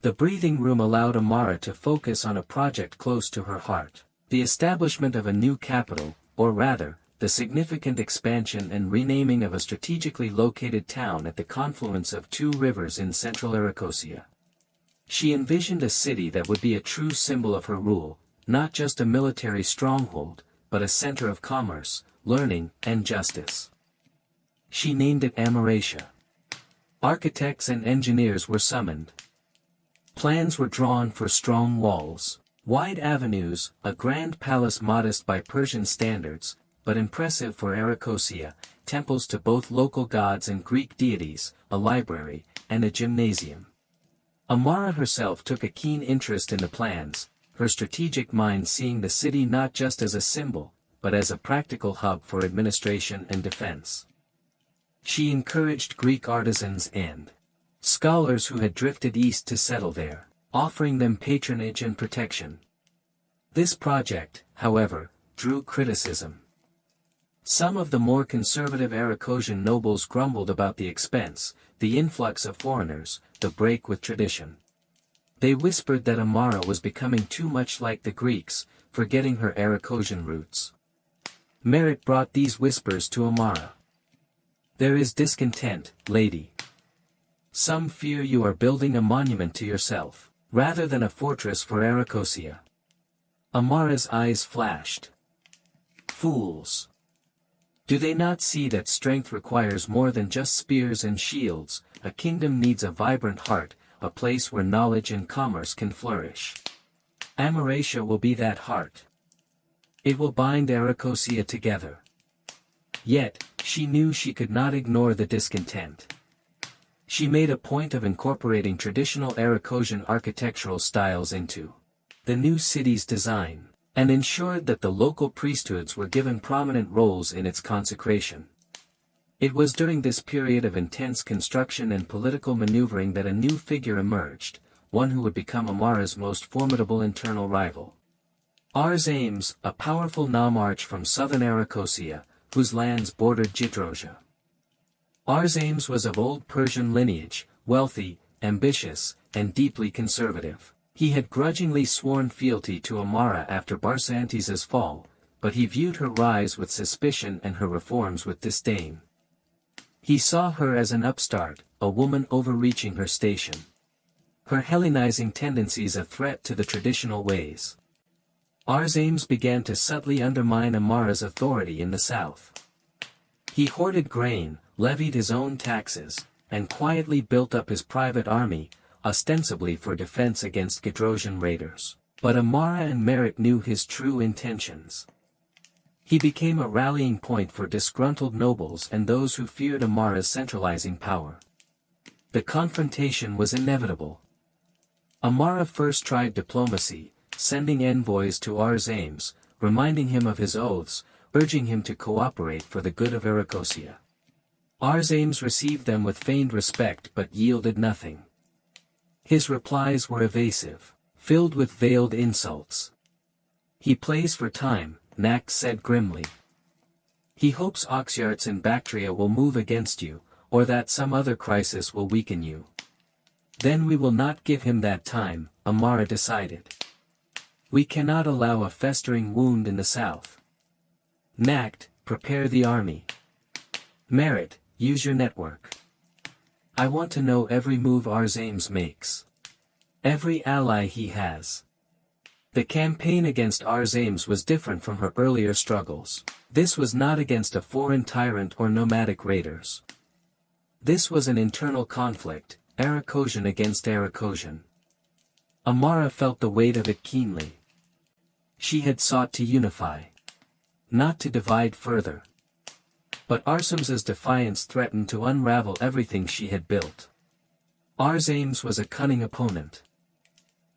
The breathing room allowed Amara to focus on a project close to her heart, the establishment of a new capital, or rather, the significant expansion and renaming of a strategically located town at the confluence of two rivers in central Aracosia. She envisioned a city that would be a true symbol of her rule, not just a military stronghold, but a center of commerce, learning, and justice. She named it Amaratia. Architects and engineers were summoned. Plans were drawn for strong walls, wide avenues, a grand palace modest by Persian standards, but impressive for Aracosia, temples to both local gods and Greek deities, a library, and a gymnasium. Amara herself took a keen interest in the plans, her strategic mind seeing the city not just as a symbol, but as a practical hub for administration and defense. She encouraged Greek artisans and scholars who had drifted east to settle there, offering them patronage and protection. This project, however, drew criticism. Some of the more conservative Aracosian nobles grumbled about the expense, the influx of foreigners, the break with tradition. They whispered that Amara was becoming too much like the Greeks, forgetting her Aracosian roots. Merit brought these whispers to Amara. "There is discontent, lady. Some fear you are building a monument to yourself, rather than a fortress for Aracosia." Amara's eyes flashed. "Fools! Do they not see that strength requires more than just spears and shields? A kingdom needs a vibrant heart, a place where knowledge and commerce can flourish. Amaratia will be that heart. It will bind Aracosia together." Yet, she knew she could not ignore the discontent. She made a point of incorporating traditional Aracosian architectural styles into the new city's design, and ensured that the local priesthoods were given prominent roles in its consecration. It was during this period of intense construction and political maneuvering that a new figure emerged, one who would become Amara's most formidable internal rival. Arzames, a powerful nomarch from southern Aracosia, whose lands bordered Gitrosia. Arzames was of old Persian lineage, wealthy, ambitious, and deeply conservative. He had grudgingly sworn fealty to Amara after Barsantes' fall, but he viewed her rise with suspicion and her reforms with disdain. He saw her as an upstart, a woman overreaching her station. Her Hellenizing tendencies a threat to the traditional ways. Arzames began to subtly undermine Amara's authority in the south. He hoarded grain, levied his own taxes, and quietly built up his private army, ostensibly for defense against Gadrosian raiders. But Amara and Merit knew his true intentions. He became a rallying point for disgruntled nobles and those who feared Amara's centralizing power. The confrontation was inevitable. Amara first tried diplomacy, sending envoys to Arzames, reminding him of his oaths, urging him to cooperate for the good of Arachosia. Arzames received them with feigned respect but yielded nothing. His replies were evasive, filled with veiled insults. "He plays for time," Nact said grimly. "He hopes Oxyarts in Bactria will move against you, or that some other crisis will weaken you." "Then we will not give him that time," Amara decided. "We cannot allow a festering wound in the south. Nact, prepare the army. Merit, use your network. I want to know every move Arzames makes. Every ally he has." The campaign against Arzames was different from her earlier struggles. This was not against a foreign tyrant or nomadic raiders. This was an internal conflict, Arachosian against Arachosian. Amara felt the weight of it keenly. She had sought to unify, not to divide further. But Arsam's defiance threatened to unravel everything she had built. Arzames was a cunning opponent.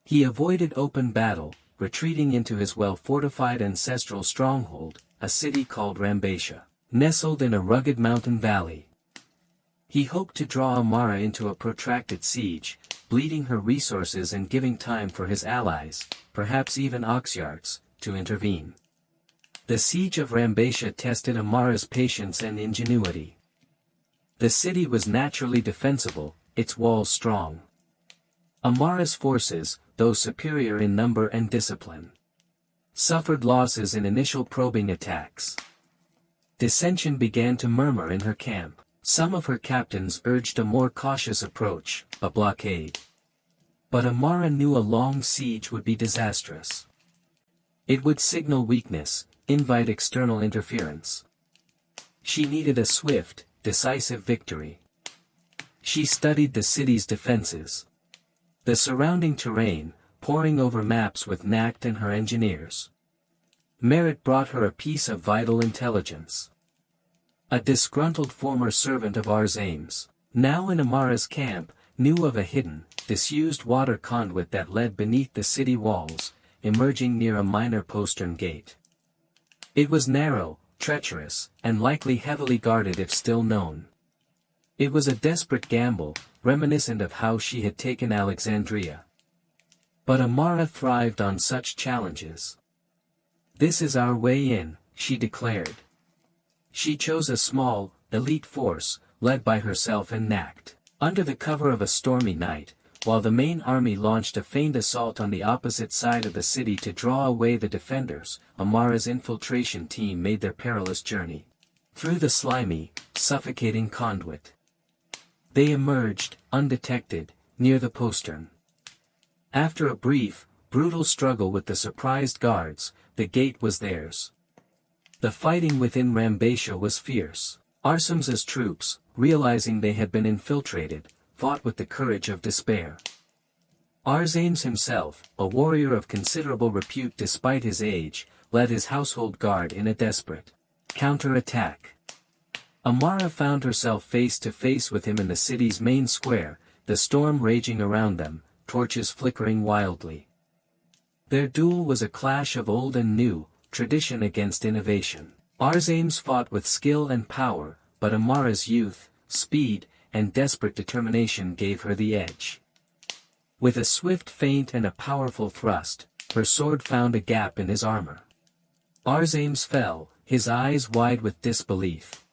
He avoided open battle, retreating into his well-fortified ancestral stronghold, a city called Rambatia, nestled in a rugged mountain valley. He hoped to draw Amara into a protracted siege, bleeding her resources and giving time for his allies, perhaps even Oxyarts, to intervene. The siege of Rambatia tested Amara's patience and ingenuity. The city was naturally defensible, its walls strong. Amara's forces, though superior in number and discipline, suffered losses in initial probing attacks. Dissension began to murmur in her camp. Some of her captains urged a more cautious approach, a blockade. But Amara knew a long siege would be disastrous. It would signal weakness, invite external interference. She needed a swift, decisive victory. She studied the city's defenses, the surrounding terrain, poring over maps with Nact and her engineers. Merit brought her a piece of vital intelligence. A disgruntled former servant of Arzames, now in Amara's camp, knew of a hidden, disused water conduit that led beneath the city walls, emerging near a minor postern gate. It was narrow, treacherous, and likely heavily guarded if still known. It was a desperate gamble, reminiscent of how she had taken Alexandria. But Amara thrived on such challenges. "This is our way in," she declared. She chose a small, elite force, led by herself and Nact. Under the cover of a stormy night, while the main army launched a feigned assault on the opposite side of the city to draw away the defenders, Amara's infiltration team made their perilous journey through the slimy, suffocating conduit. They emerged, undetected, near the postern. After a brief, brutal struggle with the surprised guards, the gate was theirs. The fighting within Rambatia was fierce. Arsam's troops, realizing they had been infiltrated, fought with the courage of despair. Arzames himself, a warrior of considerable repute despite his age, led his household guard in a desperate counter-attack. Amara found herself face to face with him in the city's main square, the storm raging around them, torches flickering wildly. Their duel was a clash of old and new, tradition against innovation. Arzames fought with skill and power, but Amara's youth, speed, and desperate determination gave her the edge. With a swift feint and a powerful thrust, her sword found a gap in his armor. Arzames fell, his eyes wide with disbelief.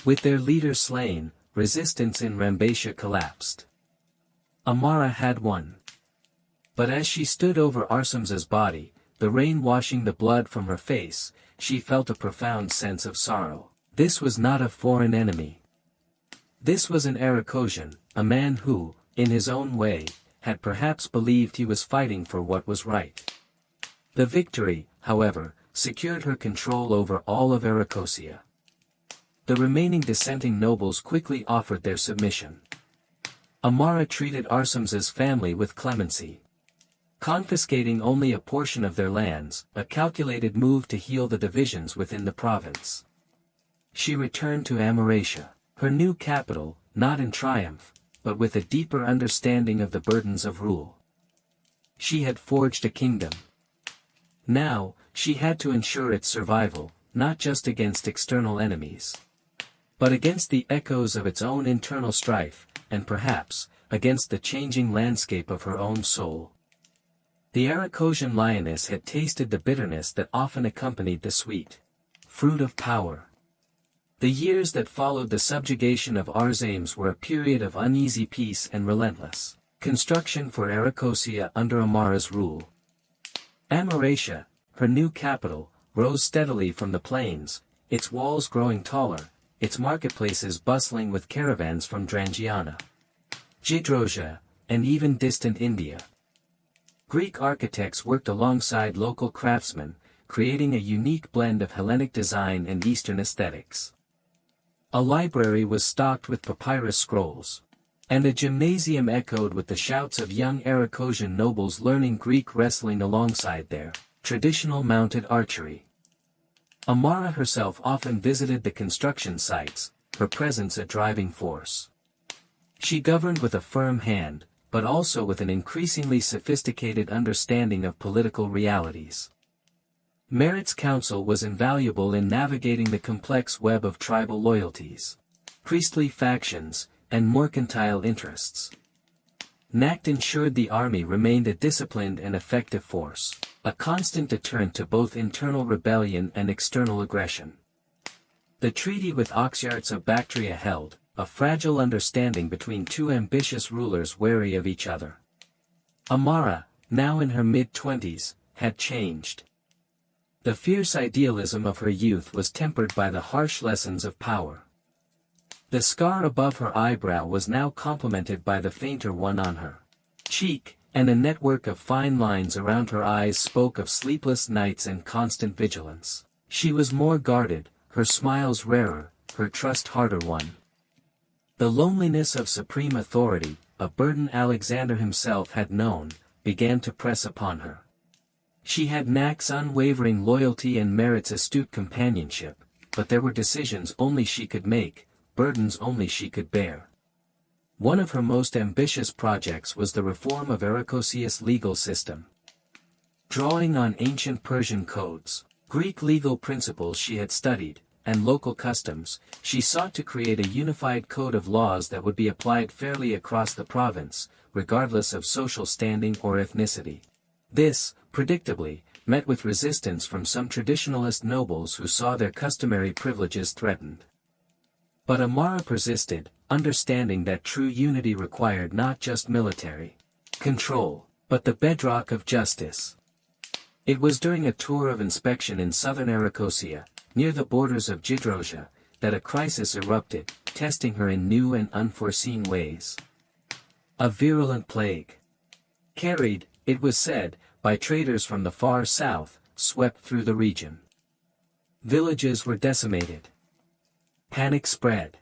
With their leader slain, resistance in Rambatia collapsed. Amara had won. But as she stood over Arsam's body, the rain washing the blood from her face, she felt a profound sense of sorrow. This was not a foreign enemy. This was an Arachosian, a man who, in his own way, had perhaps believed he was fighting for what was right. The victory, however, secured her control over all of Arachosia. The remaining dissenting nobles quickly offered their submission. Amara treated Arsam's family with clemency, confiscating only a portion of their lands, a calculated move to heal the divisions within the province. She returned to Amaracia, her new capital, not in triumph, but with a deeper understanding of the burdens of rule. She had forged a kingdom. Now, she had to ensure its survival, not just against external enemies, but against the echoes of its own internal strife, and perhaps, against the changing landscape of her own soul. The Aracosian lioness had tasted the bitterness that often accompanied the sweet fruit of power. The years that followed the subjugation of Arzames were a period of uneasy peace and relentless construction for Aracosia under Amara's rule. Amaracia, her new capital, rose steadily from the plains, its walls growing taller, its marketplaces bustling with caravans from Drangiana, Gidrosia, and even distant India. Greek architects worked alongside local craftsmen, creating a unique blend of Hellenic design and Eastern aesthetics. A library was stocked with papyrus scrolls, and a gymnasium echoed with the shouts of young Aracosian nobles learning Greek wrestling alongside their traditional mounted archery. Amara herself often visited the construction sites, her presence a driving force. She governed with a firm hand, but also with an increasingly sophisticated understanding of political realities. Merit's counsel was invaluable in navigating the complex web of tribal loyalties, priestly factions, and mercantile interests. Nact ensured the army remained a disciplined and effective force, a constant deterrent to both internal rebellion and external aggression. The treaty with Oxyartes of Bactria held a fragile understanding between two ambitious rulers wary of each other. Amara, now in her mid-20s, had changed. The fierce idealism of her youth was tempered by the harsh lessons of power. The scar above her eyebrow was now complemented by the fainter one on her cheek, and a network of fine lines around her eyes spoke of sleepless nights and constant vigilance. She was more guarded, her smiles rarer, her trust harder won. The loneliness of supreme authority, a burden Alexander himself had known, began to press upon her. She had Nact's unwavering loyalty and Merit's astute companionship, but there were decisions only she could make, burdens only she could bear. One of her most ambitious projects was the reform of Aracosia's legal system. Drawing on ancient Persian codes, Greek legal principles she had studied, and local customs, she sought to create a unified code of laws that would be applied fairly across the province, regardless of social standing or ethnicity. This, predictably, met with resistance from some traditionalist nobles who saw their customary privileges threatened. But Amara persisted, understanding that true unity required not just military control, but the bedrock of justice. It was during a tour of inspection in southern Aracosia, near the borders of Gidrosia, that a crisis erupted, testing her in new and unforeseen ways. A virulent plague, carried, it was said, by traders from the far south, swept through the region. Villages were decimated. Panic spread.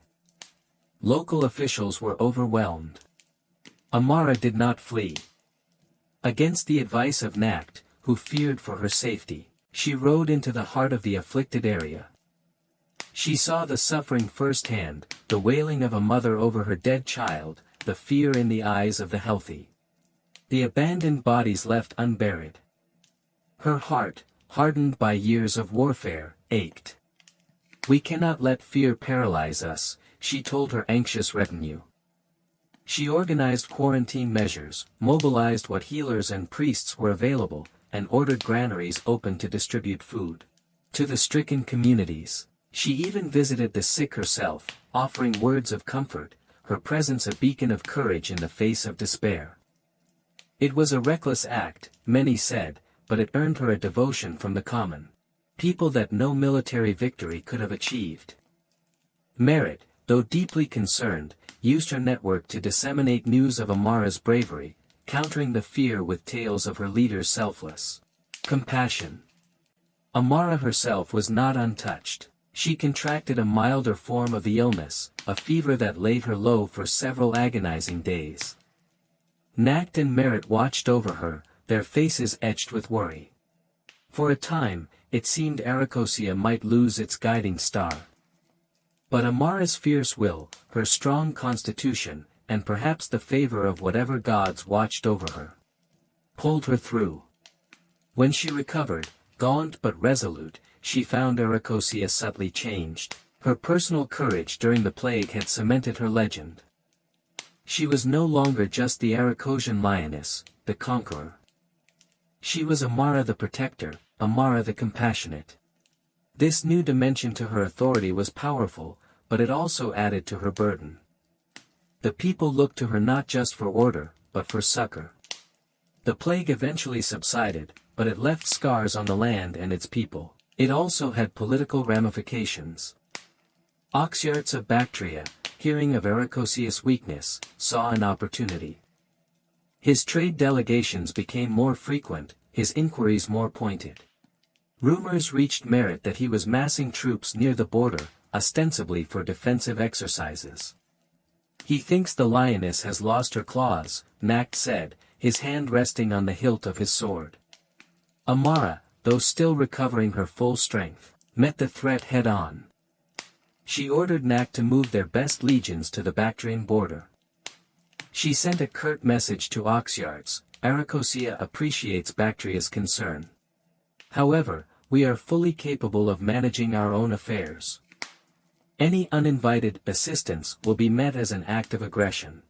Local officials were overwhelmed. Amara did not flee. Against the advice of Nact, who feared for her safety, she rode into the heart of the afflicted area. She saw the suffering firsthand, the wailing of a mother over her dead child, the fear in the eyes of the healthy. The abandoned bodies left unburied. Her heart, hardened by years of warfare, ached. "We cannot let fear paralyze us," she told her anxious retinue. She organized quarantine measures, mobilized what healers and priests were available, and ordered granaries open to distribute food to the stricken communities. She even visited the sick herself, offering words of comfort, her presence a beacon of courage in the face of despair. It was a reckless act, many said, but it earned her a devotion from the common people that no military victory could have achieved. Merit, though deeply concerned, used her network to disseminate news of Amara's bravery, countering the fear with tales of her leader's selfless compassion. Amara herself was not untouched. She contracted a milder form of the illness, a fever that laid her low for several agonizing days. Nacht and Merit watched over her, their faces etched with worry. For a time, it seemed Aracosia might lose its guiding star. But Amara's fierce will, her strong constitution, and perhaps the favor of whatever gods watched over her, pulled her through. When she recovered, gaunt but resolute, she found Aracosia subtly changed. Her personal courage during the plague had cemented her legend. She was no longer just the Aracosian lioness, the conqueror. She was Amara the protector, Amara the compassionate. This new dimension to her authority was powerful, but it also added to her burden. The people looked to her not just for order, but for succor. The plague eventually subsided, but it left scars on the land and its people. It also had political ramifications. Oxyartes of Bactria, hearing of Aracosia's weakness, saw an opportunity. His trade delegations became more frequent, his inquiries more pointed. Rumors reached Merit that he was massing troops near the border, ostensibly for defensive exercises. "He thinks the lioness has lost her claws," Nacht said, his hand resting on the hilt of his sword. Amara, though still recovering her full strength, met the threat head-on. She ordered Nacht to move their best legions to the Bactrian border. She sent a curt message to Oxyartes: "Aracosia appreciates Bactria's concern. However, we are fully capable of managing our own affairs. Any uninvited assistance will be met as an act of aggression."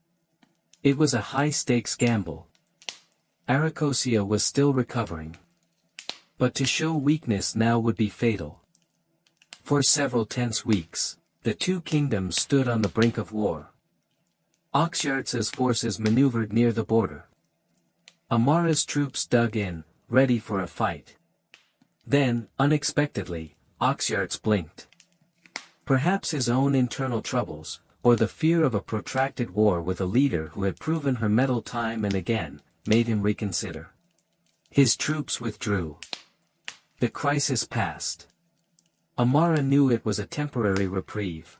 It was a high-stakes gamble. Aracosia was still recovering. But to show weakness now would be fatal. For several tense weeks, the two kingdoms stood on the brink of war. Oxyartes' forces maneuvered near the border. Amara's troops dug in, ready for a fight. Then, unexpectedly, Oxyartes blinked. Perhaps his own internal troubles, or the fear of a protracted war with a leader who had proven her mettle time and again, made him reconsider. His troops withdrew. The crisis passed. Amara knew it was a temporary reprieve.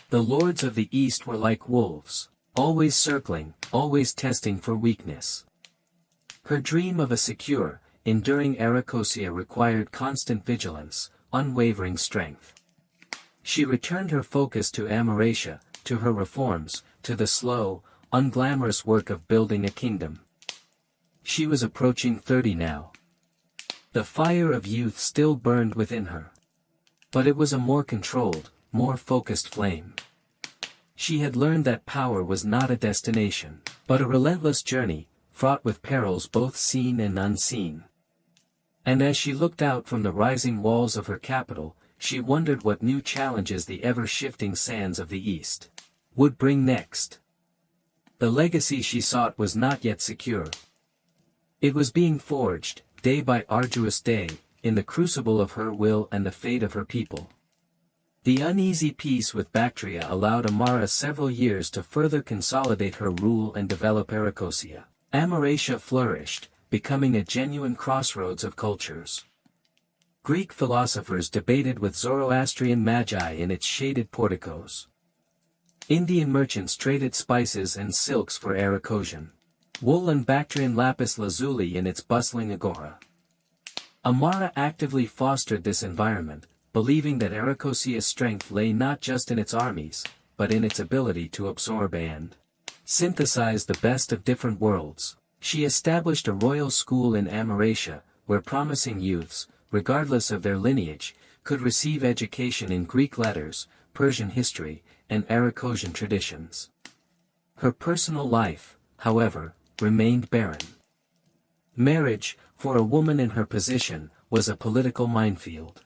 The lords of the East were like wolves, always circling, always testing for weakness. Her dream of a secure, enduring Aracosia required constant vigilance, unwavering strength. She returned her focus to Amaracia, to her reforms, to the slow, unglamorous work of building a kingdom. She was approaching 30 now. The fire of youth still burned within her. But it was a more controlled, more focused flame. She had learned that power was not a destination, but a relentless journey, fraught with perils both seen and unseen. And as she looked out from the rising walls of her capital, she wondered what new challenges the ever-shifting sands of the East would bring next. The legacy she sought was not yet secure. It was being forged, day by arduous day, in the crucible of her will and the fate of her people. The uneasy peace with Bactria allowed Amara several years to further consolidate her rule and develop Aracosia. Amaracia flourished, becoming a genuine crossroads of cultures. Greek philosophers debated with Zoroastrian magi in its shaded porticos. Indian merchants traded spices and silks for Aracosian wool and Bactrian lapis lazuli in its bustling agora. Amara actively fostered this environment, believing that Aracosia's strength lay not just in its armies, but in its ability to absorb and synthesize the best of different worlds. She established a royal school in Amaracia, where promising youths, regardless of their lineage, could receive education in Greek letters, Persian history, and Aracosian traditions. Her personal life, however, remained barren. Marriage, for a woman in her position, was a political minefield.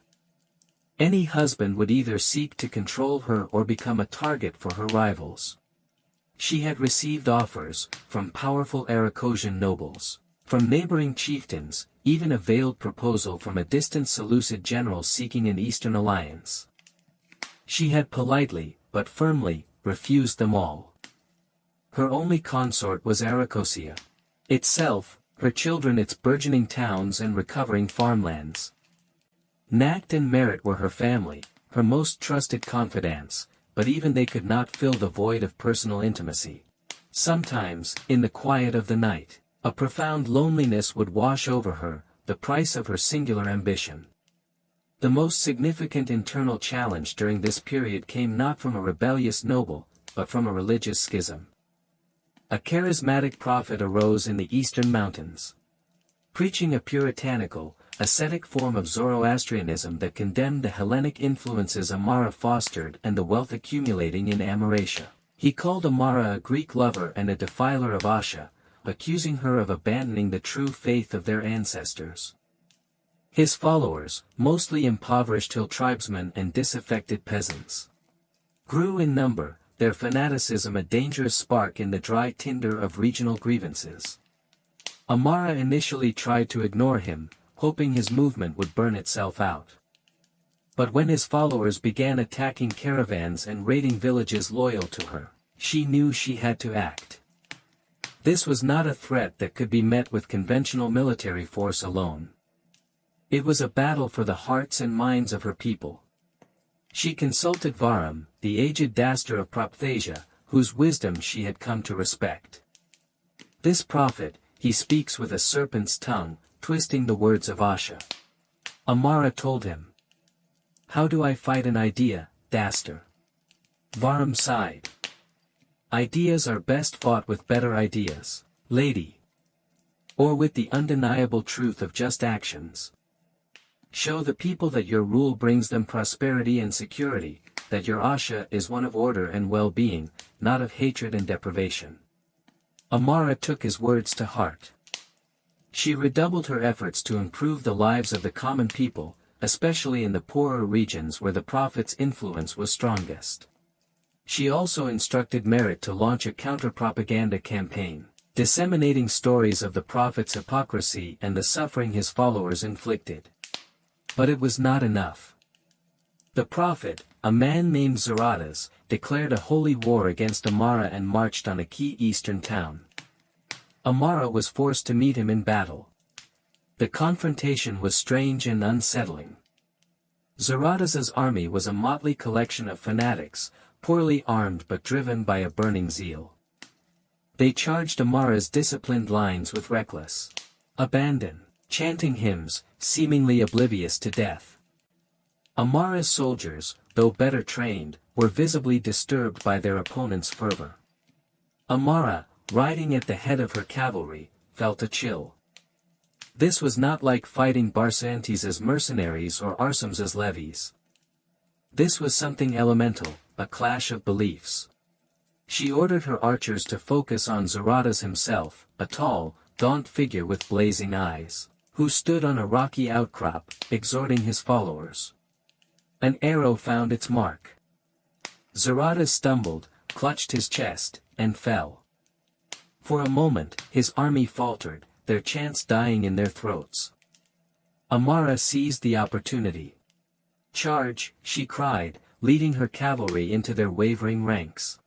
Any husband would either seek to control her or become a target for her rivals. She had received offers from powerful Aracosian nobles, from neighboring chieftains, even a veiled proposal from a distant Seleucid general seeking an eastern alliance. She had politely, but firmly, refused them all. Her only consort was Aracosia itself, her children its burgeoning towns and recovering farmlands. Nacht and Merit were her family, her most trusted confidants, but even they could not fill the void of personal intimacy. Sometimes, in the quiet of the night, a profound loneliness would wash over her, the price of her singular ambition. The most significant internal challenge during this period came not from a rebellious noble, but from a religious schism. A charismatic prophet arose in the eastern mountains, preaching a puritanical, ascetic form of Zoroastrianism that condemned the Hellenic influences Amara fostered and the wealth accumulating in Amaratia. He called Amara a Greek lover and a defiler of Asha, accusing her of abandoning the true faith of their ancestors. His followers, mostly impoverished hill tribesmen and disaffected peasants, grew in number, their fanaticism a dangerous spark in the dry tinder of regional grievances. Amara initially tried to ignore him, hoping his movement would burn itself out. But when his followers began attacking caravans and raiding villages loyal to her, she knew she had to act. This was not a threat that could be met with conventional military force alone. It was a battle for the hearts and minds of her people. She consulted Varam, the aged Daster of Propthasia, whose wisdom she had come to respect. This prophet, he speaks with a serpent's tongue, twisting the words of Asha. Amara told him. How do I fight an idea, Daster? Varam sighed. Ideas are best fought with better ideas, lady. Or with the undeniable truth of just actions. Show the people that your rule brings them prosperity and security, that your Asha is one of order and well-being, not of hatred and deprivation. Amara took his words to heart. She redoubled her efforts to improve the lives of the common people, especially in the poorer regions where the prophet's influence was strongest. She also instructed Merit to launch a counter-propaganda campaign, disseminating stories of the prophet's hypocrisy and the suffering his followers inflicted. But it was not enough. The prophet, a man named Zaradas, declared a holy war against Amara and marched on a key eastern town. Amara was forced to meet him in battle. The confrontation was strange and unsettling. Zaradas's army was a motley collection of fanatics, poorly armed but driven by a burning zeal. They charged Amara's disciplined lines with reckless abandon, chanting hymns, seemingly oblivious to death. Amara's soldiers, though better trained, were visibly disturbed by their opponent's fervor. Amara, riding at the head of her cavalry, felt a chill. This was not like fighting Barsantes' mercenaries or Arsums' levies. This was something elemental, a clash of beliefs. She ordered her archers to focus on Zaradas himself, a tall, gaunt figure with blazing eyes, who stood on a rocky outcrop, exhorting his followers. An arrow found its mark. Zaradas stumbled, clutched his chest, and fell. For a moment, his army faltered, their chants dying in their throats. Amara seized the opportunity. Charge, she cried, leading her cavalry into their wavering ranks.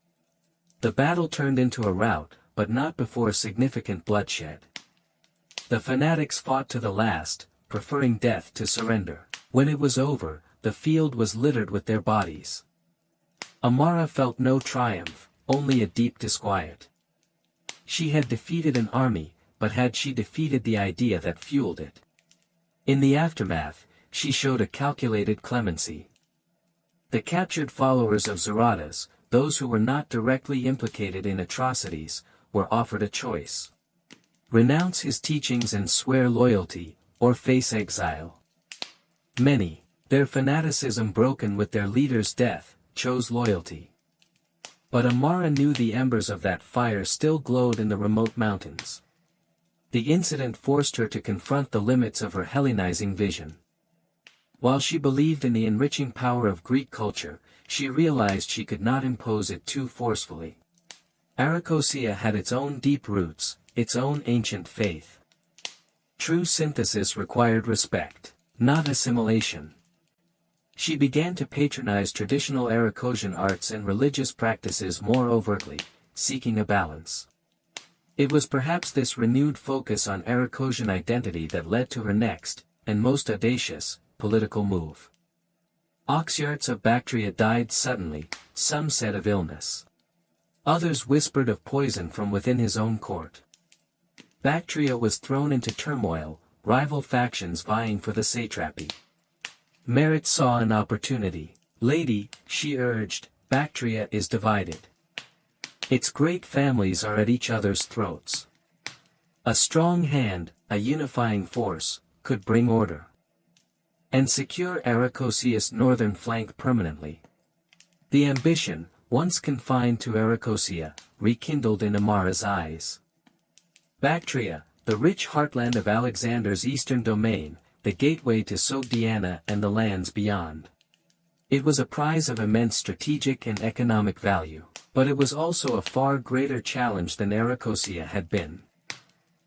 The battle turned into a rout, but not before significant bloodshed. The fanatics fought to the last, preferring death to surrender. When it was over, the field was littered with their bodies. Amara felt no triumph, only a deep disquiet. She had defeated an army, but had she defeated the idea that fueled it? In the aftermath, she showed a calculated clemency. The captured followers of Zaradas, those who were not directly implicated in atrocities, were offered a choice. Renounce his teachings and swear loyalty, or face exile. Many, their fanaticism broken with their leader's death, chose loyalty. But Amara knew the embers of that fire still glowed in the remote mountains. The incident forced her to confront the limits of her Hellenizing vision. While she believed in the enriching power of Greek culture, she realized she could not impose it too forcefully. Arachosia had its own deep roots, its own ancient faith. True synthesis required respect, not assimilation. She began to patronize traditional Arachosian arts and religious practices more overtly, seeking a balance. It was perhaps this renewed focus on Arachosian identity that led to her next, and most audacious, political move. Oxyarts of Bactria died suddenly, some said of illness. Others whispered of poison from within his own court. Bactria was thrown into turmoil, rival factions vying for the satrapy. Merit saw an opportunity. "Lady," she urged, "Bactria is divided. Its great families are at each other's throats. A strong hand, a unifying force, could bring order and secure Aracosia's northern flank permanently." The ambition, once confined to Aracosia, rekindled in Amara's eyes. Bactria, the rich heartland of Alexander's eastern domain, the gateway to Sogdiana and the lands beyond. It was a prize of immense strategic and economic value, but it was also a far greater challenge than Aracosia had been.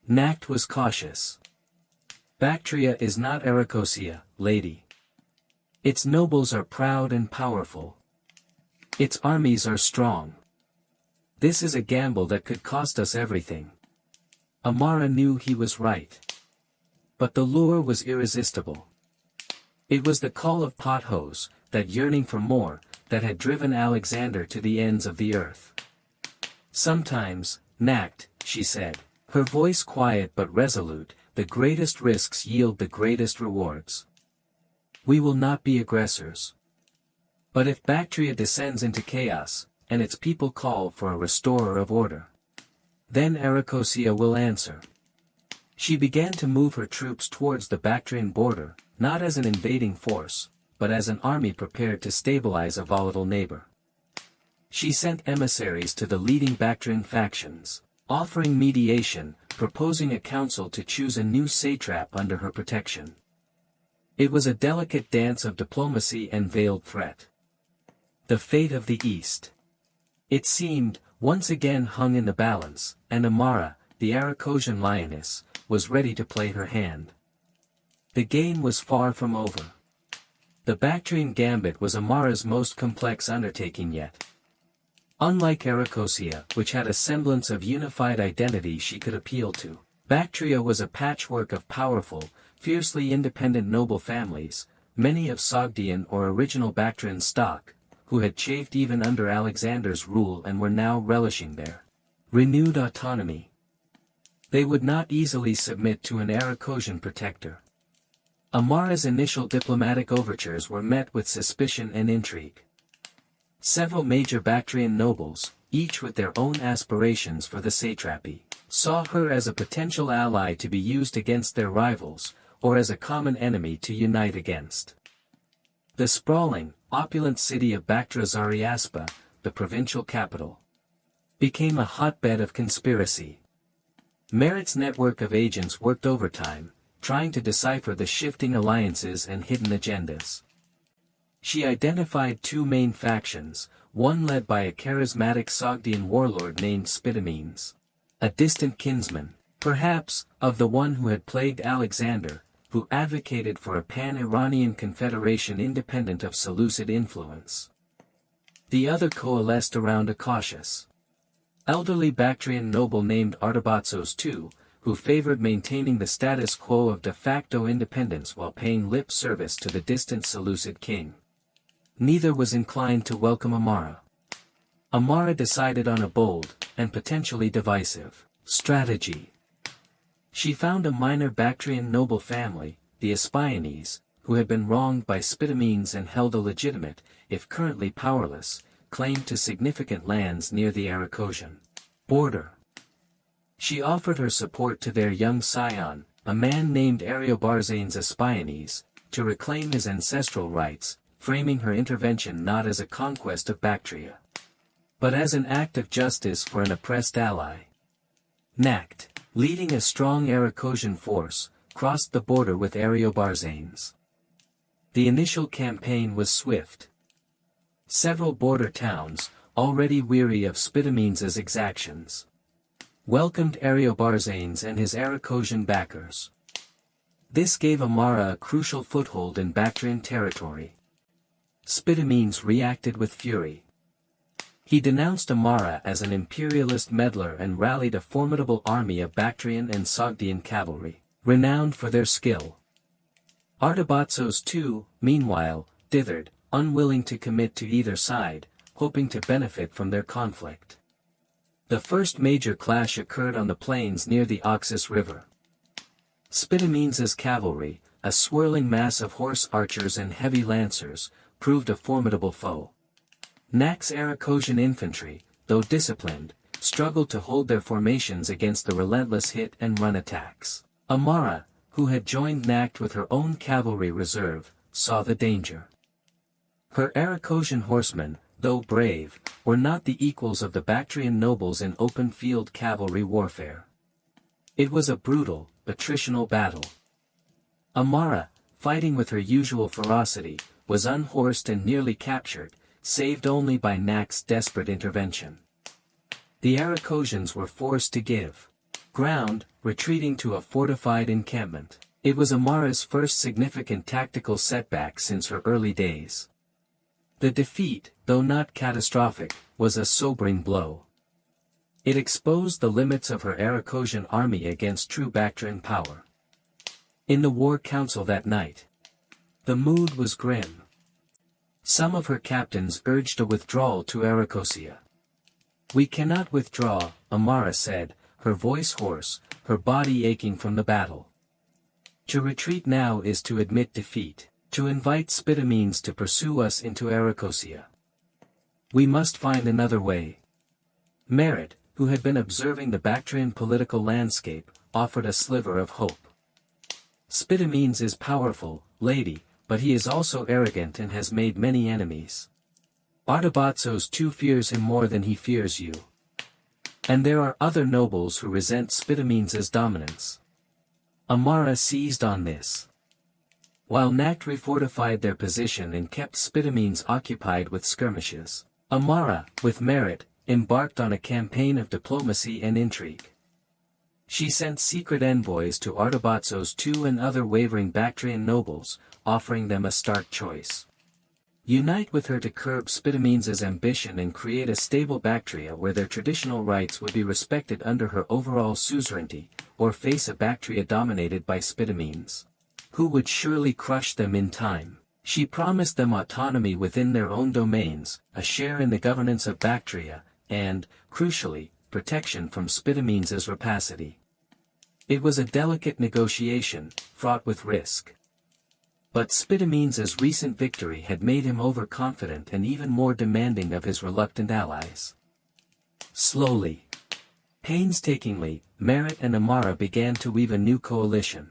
Nact was cautious. "Bactria is not Aracosia, lady. Its nobles are proud and powerful. Its armies are strong. This is a gamble that could cost us everything." Amara knew he was right. But the lure was irresistible. It was the call of Pothos, that yearning for more, that had driven Alexander to the ends of the earth. "Sometimes, Nact," she said, her voice quiet but resolute, "the greatest risks yield the greatest rewards. We will not be aggressors. But if Bactria descends into chaos, and its people call for a restorer of order, then Aracosia will answer." She began to move her troops towards the Bactrian border, not as an invading force, but as an army prepared to stabilize a volatile neighbor. She sent emissaries to the leading Bactrian factions, offering mediation, proposing a council to choose a new satrap under her protection. It was a delicate dance of diplomacy and veiled threat. The fate of the East, it seemed, once again hung in the balance, and Amara, the Aracosian lioness, was ready to play her hand. The game was far from over. The Bactrian gambit was Amara's most complex undertaking yet. Unlike Aracosia, which had a semblance of unified identity she could appeal to, Bactria was a patchwork of powerful, fiercely independent noble families, many of Sogdian or original Bactrian stock, who had chafed even under Alexander's rule and were now relishing their renewed autonomy. They would not easily submit to an Aracosian protector. Amara's initial diplomatic overtures were met with suspicion and intrigue. Several major Bactrian nobles, each with their own aspirations for the satrapy, saw her as a potential ally to be used against their rivals, or as a common enemy to unite against. The sprawling, opulent city of Bactria-Zariaspa, the provincial capital, became a hotbed of conspiracy. Merit's network of agents worked overtime, trying to decipher the shifting alliances and hidden agendas. She identified two main factions, one led by a charismatic Sogdian warlord named Spitamenes, a distant kinsman, perhaps, of the one who had plagued Alexander, who advocated for a pan-Iranian confederation independent of Seleucid influence. The other coalesced around a cautious, elderly Bactrian noble named Artabatzos II, who favored maintaining the status quo of de facto independence while paying lip service to the distant Seleucid king. Neither was inclined to welcome Amara. Amara decided on a bold, and potentially divisive, strategy. She found a minor Bactrian noble family, the Aspianes, who had been wronged by Spitamenes and held a legitimate, if currently powerless, claim to significant lands near the Aracosian border. She offered her support to their young scion, a man named Ariobarzanes Aspianes, to reclaim his ancestral rights, framing her intervention not as a conquest of Bactria, but as an act of justice for an oppressed ally. Nact, leading a strong Aracosian force, crossed the border with Ariobarzanes. The initial campaign was swift. Several border towns, already weary of Spitamenes' exactions, welcomed Ariobarzanes and his Aracosian backers. This gave Amara a crucial foothold in Bactrian territory. Spitamenes reacted with fury. He denounced Amara as an imperialist meddler and rallied a formidable army of Bactrian and Sogdian cavalry, renowned for their skill. Artabatzos II, meanwhile, dithered, unwilling to commit to either side, hoping to benefit from their conflict. The first major clash occurred on the plains near the Oxus River. Spitamenes' cavalry, a swirling mass of horse archers and heavy lancers, proved a formidable foe. Nac's Aracosian infantry, though disciplined, struggled to hold their formations against the relentless hit-and-run attacks. Amara, who had joined Nac with her own cavalry reserve, saw the danger. Her Aracosian horsemen, though brave, were not the equals of the Bactrian nobles in open-field cavalry warfare. It was a brutal, attritional battle. Amara, fighting with her usual ferocity, was unhorsed and nearly captured, saved only by Nac's desperate intervention. The Aracosians were forced to give ground, retreating to a fortified encampment. It was Amara's first significant tactical setback since her early days. The defeat, though not catastrophic, was a sobering blow. It exposed the limits of her Aracosian army against true Bactrian power. In the war council that night, the mood was grim. Some of her captains urged a withdrawal to Aracosia. "We cannot withdraw," Amara said, her voice hoarse, her body aching from the battle. "To retreat now is to admit defeat, to invite Spitamenes to pursue us into Aracosia. We must find another way." Merit, who had been observing the Bactrian political landscape, offered a sliver of hope. "Spitamenes is powerful, lady, but he is also arrogant and has made many enemies. Artabatzos too fears him more than he fears you. And there are other nobles who resent Spitamenes' dominance." Amara seized on this. While Nac refortified their position and kept Spitamenes occupied with skirmishes, Amara, with Merit, embarked on a campaign of diplomacy and intrigue. She sent secret envoys to Artabatzos II and other wavering Bactrian nobles, offering them a stark choice. Unite with her to curb Spitamenes' ambition and create a stable Bactria where their traditional rights would be respected under her overall suzerainty, or face a Bactria dominated by Spitamenes, who would surely crush them in time. She promised them autonomy within their own domains, a share in the governance of Bactria, and, crucially, protection from Spitamenes' rapacity. It was a delicate negotiation, fraught with risk. But Spitamenes' recent victory had made him overconfident and even more demanding of his reluctant allies. Slowly, painstakingly, Merit and Amara began to weave a new coalition.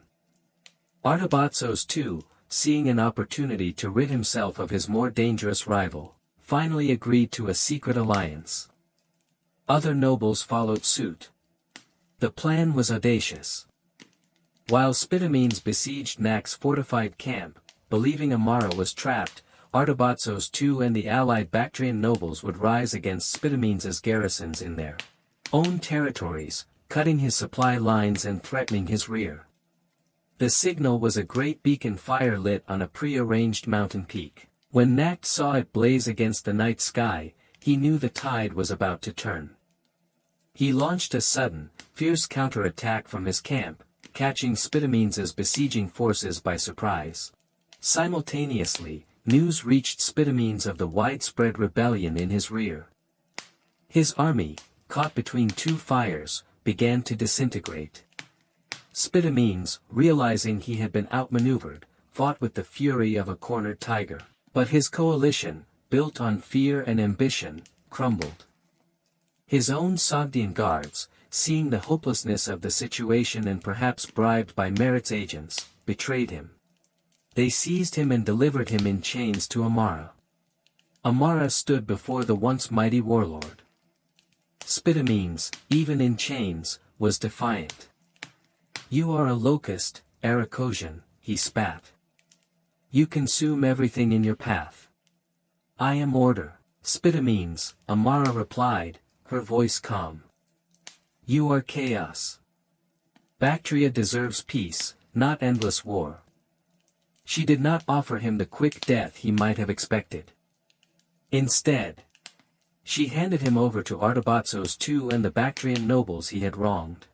Artabatzos II, seeing an opportunity to rid himself of his more dangerous rival, finally agreed to a secret alliance. Other nobles followed suit. The plan was audacious. While Spitamenes besieged Nac's fortified camp, believing Amara was trapped, Artabatzos II and the allied Bactrian nobles would rise against Spitamenes' garrisons in their own territories, cutting his supply lines and threatening his rear. The signal was a great beacon fire lit on a pre-arranged mountain peak. When Nac saw it blaze against the night sky, he knew the tide was about to turn. He launched a sudden, fierce counterattack from his camp, catching Spitamenes' besieging forces by surprise. Simultaneously, news reached Spitamenes of the widespread rebellion in his rear. His army, caught between two fires, began to disintegrate. Spitamenes, realizing he had been outmaneuvered, fought with the fury of a cornered tiger. But his coalition, built on fear and ambition, crumbled. His own Sogdian guards, seeing the hopelessness of the situation and perhaps bribed by Merit's agents, betrayed him. They seized him and delivered him in chains to Amara. Amara stood before the once mighty warlord. Spitamenes, even in chains, was defiant. "You are a locust, Aracosian," he spat. "You consume everything in your path." "I am order." "Spitamenes," Amara replied, her voice calm. "You are chaos. Bactria deserves peace, not endless war." She did not offer him the quick death he might have expected. Instead, she handed him over to Artabatzos II and the Bactrian nobles he had wronged.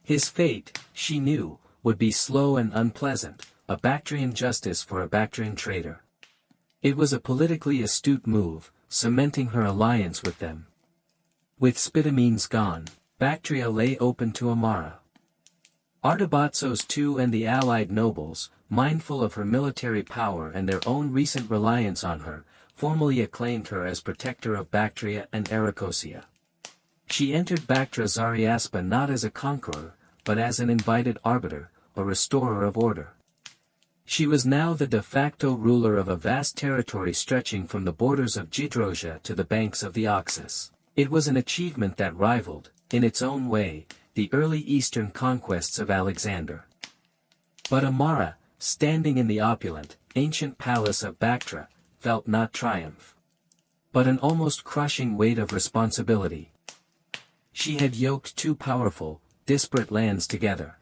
His fate, she knew, would be slow and unpleasant, a Bactrian justice for a Bactrian traitor. It was a politically astute move, cementing her alliance with them. With Spitamenes gone, Bactria lay open to Amara. Artabatzos II and the allied nobles, mindful of her military power and their own recent reliance on her, formally acclaimed her as protector of Bactria and Arachosia. She entered Bactra Zariaspa not as a conqueror, but as an invited arbiter, a restorer of order. She was now the de facto ruler of a vast territory stretching from the borders of Gidrosia to the banks of the Oxus. It was an achievement that rivaled, in its own way, the early eastern conquests of Alexander. But Amara, standing in the opulent, ancient palace of Bactra, felt not triumph, but an almost crushing weight of responsibility. She had yoked two powerful, disparate lands together.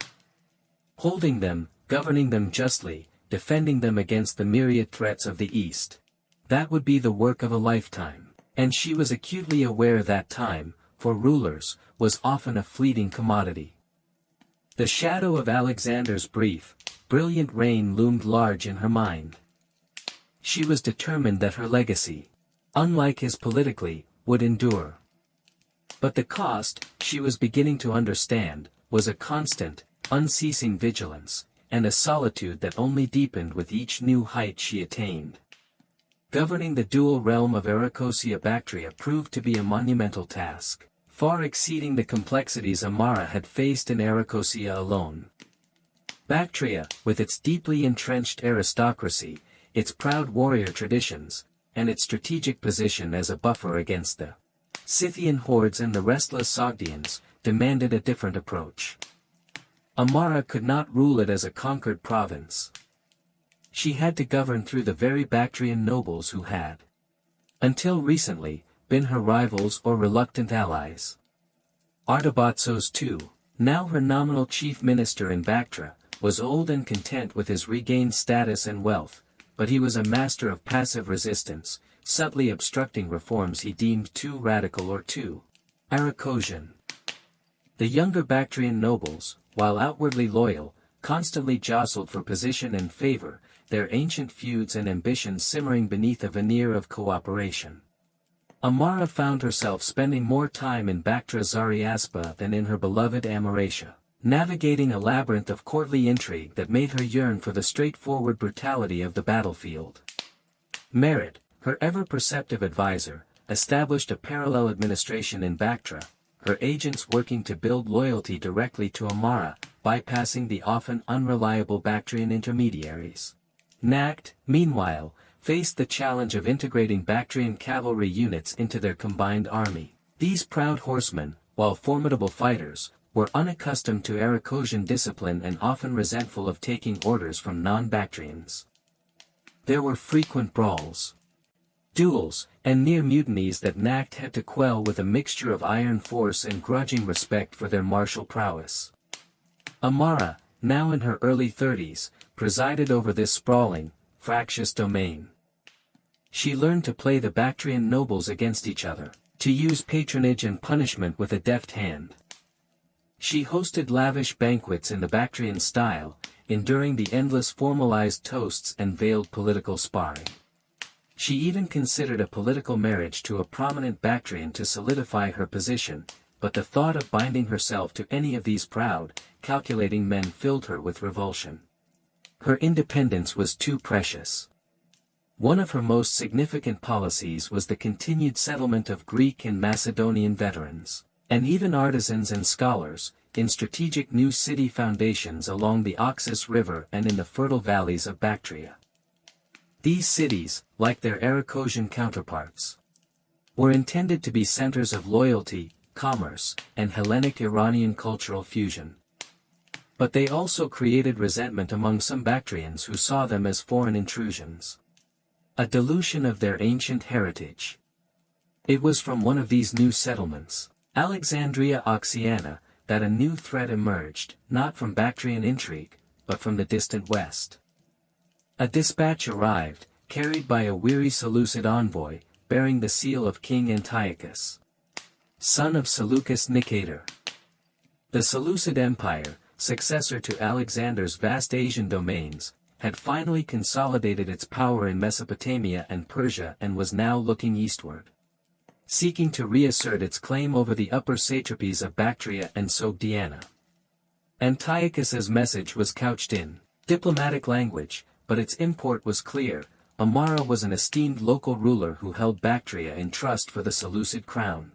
Holding them, governing them justly, defending them against the myriad threats of the East. That would be the work of a lifetime, and she was acutely aware that time, for rulers, was often a fleeting commodity. The shadow of Alexander's brief, brilliant reign loomed large in her mind. She was determined that her legacy, unlike his politically, would endure. But the cost, she was beginning to understand, was a constant, unceasing vigilance, and a solitude that only deepened with each new height she attained. Governing the dual realm of Arachosia Bactria proved to be a monumental task, far exceeding the complexities Amara had faced in Arachosia alone. Bactria, with its deeply entrenched aristocracy, its proud warrior traditions, and its strategic position as a buffer against the Scythian hordes and the restless Sogdians, demanded a different approach. Amara could not rule it as a conquered province. She had to govern through the very Bactrian nobles who had, until recently, been her rivals or reluctant allies. Artabatzos II, now her nominal chief minister in Bactra, was old and content with his regained status and wealth, but he was a master of passive resistance, subtly obstructing reforms he deemed too radical or too Arachosian. The younger Bactrian nobles, while outwardly loyal, constantly jostled for position and favor, their ancient feuds and ambitions simmering beneath a veneer of cooperation. Amara found herself spending more time in Bactra Zariaspa than in her beloved Amaratia, navigating a labyrinth of courtly intrigue that made her yearn for the straightforward brutality of the battlefield. Merit, her ever-perceptive advisor, established a parallel administration in Bactra, her agents working to build loyalty directly to Amara, bypassing the often unreliable Bactrian intermediaries. Nact, meanwhile, faced the challenge of integrating Bactrian cavalry units into their combined army. These proud horsemen, while formidable fighters, were unaccustomed to Arachosian discipline and often resentful of taking orders from non-Bactrians. There were frequent brawls, duels, and near mutinies that Nact had to quell with a mixture of iron force and grudging respect for their martial prowess. Amara, now in her early 30s, presided over this sprawling, fractious domain. She learned to play the Bactrian nobles against each other, to use patronage and punishment with a deft hand. She hosted lavish banquets in the Bactrian style, enduring the endless formalized toasts and veiled political sparring. She even considered a political marriage to a prominent Bactrian to solidify her position, but the thought of binding herself to any of these proud, calculating men filled her with revulsion. Her independence was too precious. One of her most significant policies was the continued settlement of Greek and Macedonian veterans, and even artisans and scholars, in strategic new city foundations along the Oxus River and in the fertile valleys of Bactria. These cities, like their Arachosian counterparts, were intended to be centers of loyalty, commerce, and Hellenic Iranian cultural fusion. But they also created resentment among some Bactrians who saw them as foreign intrusions, a dilution of their ancient heritage. It was from one of these new settlements, Alexandria Oxiana, that a new threat emerged, not from Bactrian intrigue, but from the distant west. A dispatch arrived, carried by a weary Seleucid envoy, bearing the seal of King Antiochus, son of Seleucus Nicator. The Seleucid Empire, successor to Alexander's vast Asian domains, had finally consolidated its power in Mesopotamia and Persia and was now looking eastward, seeking to reassert its claim over the upper satrapies of Bactria and Sogdiana. Antiochus's message was couched in diplomatic language, but its import was clear. Amara was an esteemed local ruler who held Bactria in trust for the Seleucid crown.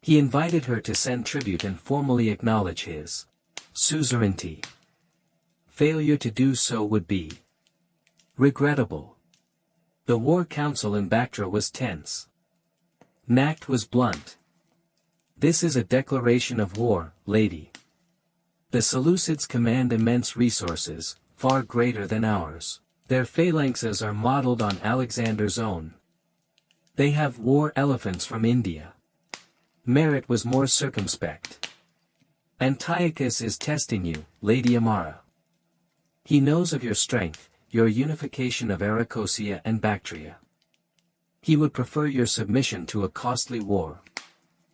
He invited her to send tribute and formally acknowledge his suzerainty. Failure to do so would be regrettable. The war council in Bactria was tense. Nact was blunt. "This is a declaration of war, lady. The Seleucids command immense resources, far greater than ours. Their phalanxes are modeled on Alexander's own. They have war elephants from India." Merit was more circumspect. "Antiochus is testing you, Lady Amara. He knows of your strength, your unification of Arachosia and Bactria. He would prefer your submission to a costly war.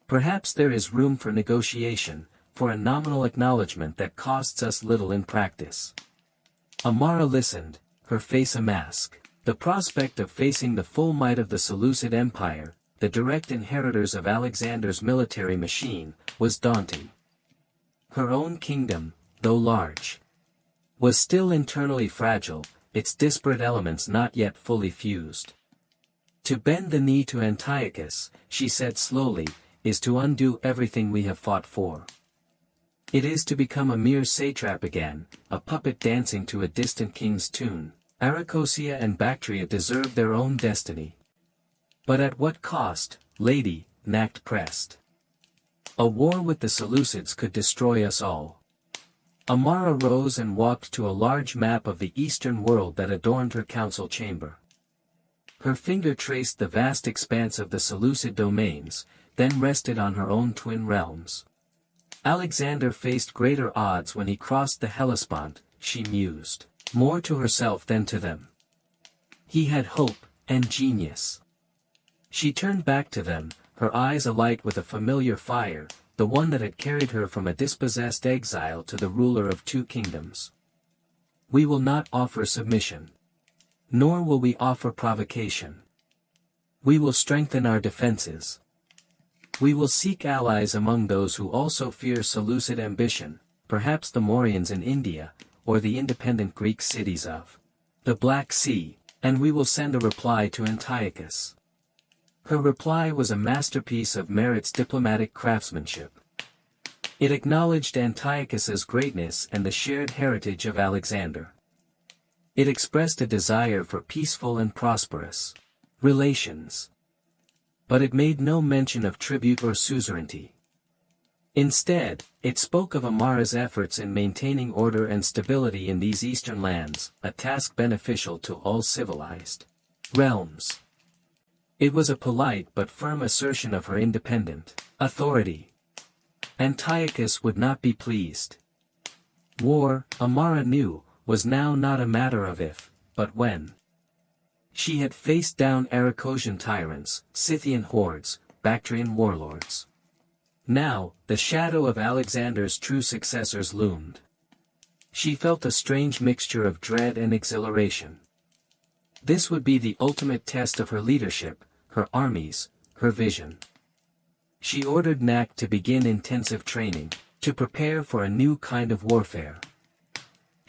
Perhaps there is room for negotiation, for a nominal acknowledgement that costs us little in practice." Amara listened, her face a mask. The prospect of facing the full might of the Seleucid Empire, the direct inheritors of Alexander's military machine, was daunting. Her own kingdom, though large, was still internally fragile, its disparate elements not yet fully fused. "To bend the knee to Antiochus," she said slowly, "is to undo everything we have fought for. It is to become a mere satrap again, a puppet dancing to a distant king's tune. Arachosia and Bactria deserve their own destiny." "But at what cost, lady?" Nact pressed. "A war with the Seleucids could destroy us all." Amara rose and walked to a large map of the eastern world that adorned her council chamber. Her finger traced the vast expanse of the Seleucid domains, then rested on her own twin realms. Alexander faced greater odds when he crossed the Hellespont, she mused, more to herself than to them. He had hope, and genius. She turned back to them, her eyes alight with a familiar fire, the one that had carried her from a dispossessed exile to the ruler of two kingdoms. "We will not offer submission. Nor will we offer provocation. We will strengthen our defenses. We will seek allies among those who also fear Seleucid ambition, perhaps the Mauryans in India, or the independent Greek cities of the Black Sea, and we will send a reply to Antiochus." Her reply was a masterpiece of Merit's diplomatic craftsmanship. It acknowledged Antiochus's greatness and the shared heritage of Alexander. It expressed a desire for peaceful and prosperous relations. But it made no mention of tribute or suzerainty. Instead, it spoke of Amara's efforts in maintaining order and stability in these eastern lands, a task beneficial to all civilized realms. It was a polite but firm assertion of her independent authority. Antiochus would not be pleased. War, Amara knew, was now not a matter of if, but when. She had faced down Arachosian tyrants, Scythian hordes, Bactrian warlords. Now, the shadow of Alexander's true successors loomed. She felt a strange mixture of dread and exhilaration. This would be the ultimate test of her leadership, her armies, her vision. She ordered Nact to begin intensive training, to prepare for a new kind of warfare.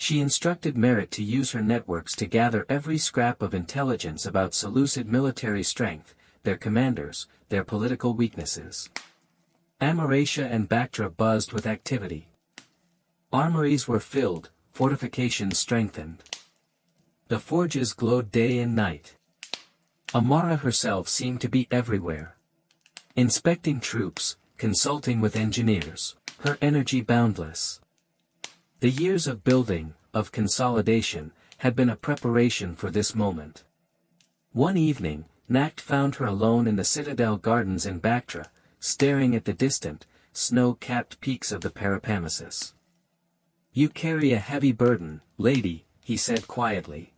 She instructed Merit to use her networks to gather every scrap of intelligence about Seleucid military strength, their commanders, their political weaknesses. Amaratia and Bactria buzzed with activity. Armories were filled, fortifications strengthened. The forges glowed day and night. Amara herself seemed to be everywhere. Inspecting troops, consulting with engineers, her energy boundless. The years of building, of consolidation, had been a preparation for this moment. One evening, Nact found her alone in the citadel gardens in Bactria, staring at the distant, snow-capped peaks of the Parapamesis. "You carry a heavy burden, lady," he said quietly.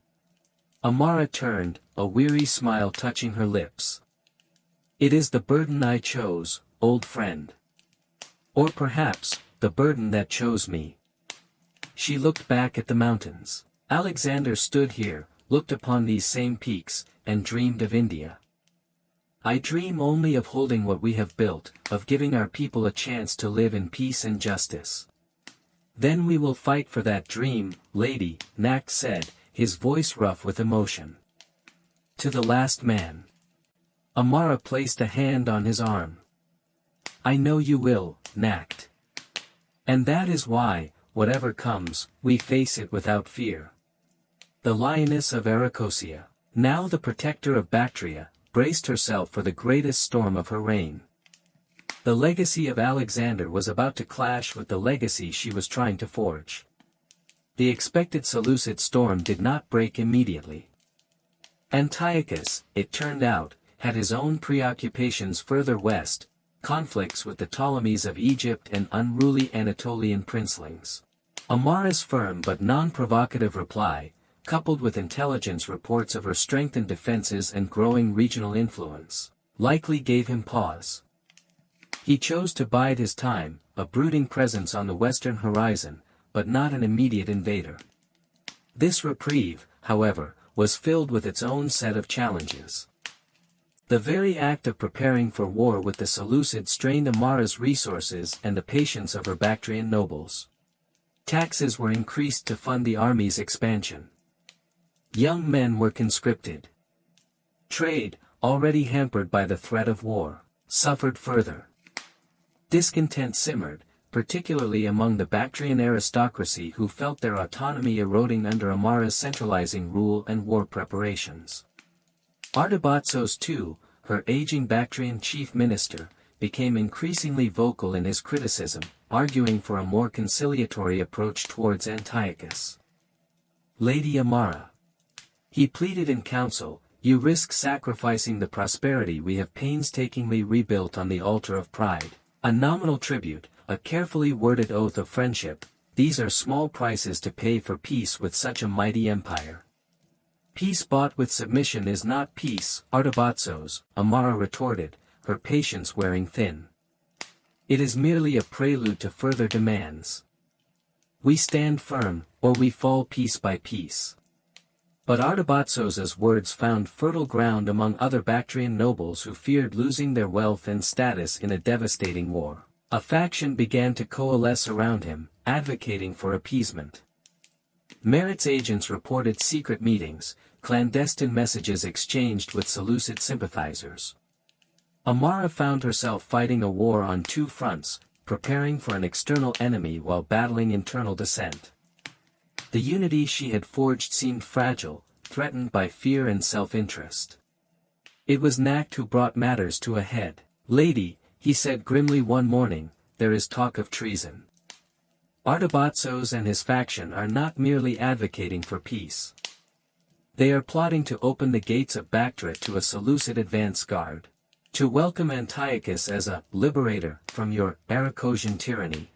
Amara turned, a weary smile touching her lips. "It is the burden I chose, old friend. Or perhaps, the burden that chose me." She looked back at the mountains. Alexander stood here, looked upon these same peaks, and dreamed of India. I dream only of holding what we have built, of giving our people a chance to live in peace and justice. Then we will fight for that dream, lady, Nacht said, his voice rough with emotion. To the last man. Amara placed a hand on his arm. I know you will, Nacht. And that is why, whatever comes, we face it without fear. The lioness of Arachosia, now the protector of Bactria, braced herself for the greatest storm of her reign. The legacy of Alexander was about to clash with the legacy she was trying to forge. The expected Seleucid storm did not break immediately. Antiochus, it turned out, had his own preoccupations further west, conflicts with the Ptolemies of Egypt and unruly Anatolian princelings. Amara's firm but non-provocative reply, coupled with intelligence reports of her strengthened defenses and growing regional influence, likely gave him pause. He chose to bide his time, a brooding presence on the western horizon, but not an immediate invader. This reprieve, however, was filled with its own set of challenges. The very act of preparing for war with the Seleucids strained Amara's resources and the patience of her Bactrian nobles. Taxes were increased to fund the army's expansion. Young men were conscripted. Trade, already hampered by the threat of war, suffered further. Discontent simmered, particularly among the Bactrian aristocracy who felt their autonomy eroding under Amara's centralizing rule and war preparations. Artabatzos too, her aging Bactrian chief minister, became increasingly vocal in his criticism, arguing for a more conciliatory approach towards Antiochus. Lady Amara, he pleaded in council, you risk sacrificing the prosperity we have painstakingly rebuilt on the altar of pride. A nominal tribute, a carefully worded oath of friendship, these are small prices to pay for peace with such a mighty empire. Peace bought with submission is not peace, Artabatzos, Amara retorted, her patience wearing thin. It is merely a prelude to further demands. We stand firm, or we fall piece by piece. But Artabatzos's words found fertile ground among other Bactrian nobles who feared losing their wealth and status in a devastating war. A faction began to coalesce around him, advocating for appeasement. Merit's agents reported secret meetings, clandestine messages exchanged with Seleucid sympathizers. Amara found herself fighting a war on two fronts, preparing for an external enemy while battling internal dissent. The unity she had forged seemed fragile, threatened by fear and self-interest. It was Nacht who brought matters to a head. Lady, he said grimly one morning, there is talk of treason. Artabatzos and his faction are not merely advocating for peace. They are plotting to open the gates of Bactria to a Seleucid advance guard. To welcome Antiochus as a liberator from your Arachosian tyranny.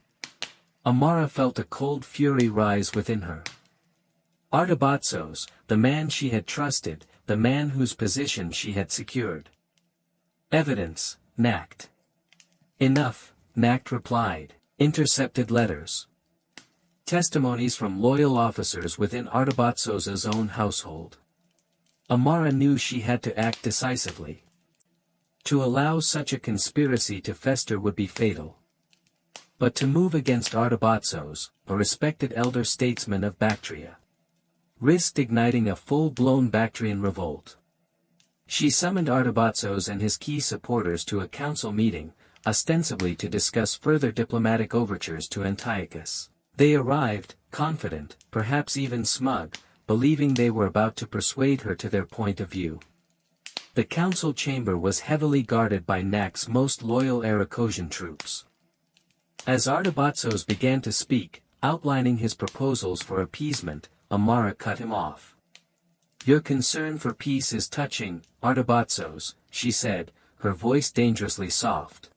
Amara felt a cold fury rise within her. Artabatzos, the man she had trusted, the man whose position she had secured. Evidence, Nacht. Enough, Nacht replied. Intercepted letters. Testimonies from loyal officers within Artabatzos's own household. Amara knew she had to act decisively. To allow such a conspiracy to fester would be fatal. But to move against Artabatzos, a respected elder statesman of Bactria, risked igniting a full-blown Bactrian revolt. She summoned Artabatzos and his key supporters to a council meeting, ostensibly to discuss further diplomatic overtures to Antiochus. They arrived, confident, perhaps even smug, believing they were about to persuade her to their point of view. The council chamber was heavily guarded by Nacht's most loyal Arachosian troops. As Artabatzos began to speak, outlining his proposals for appeasement, Amara cut him off. Your concern for peace is touching, Artabatzos, she said, her voice dangerously soft.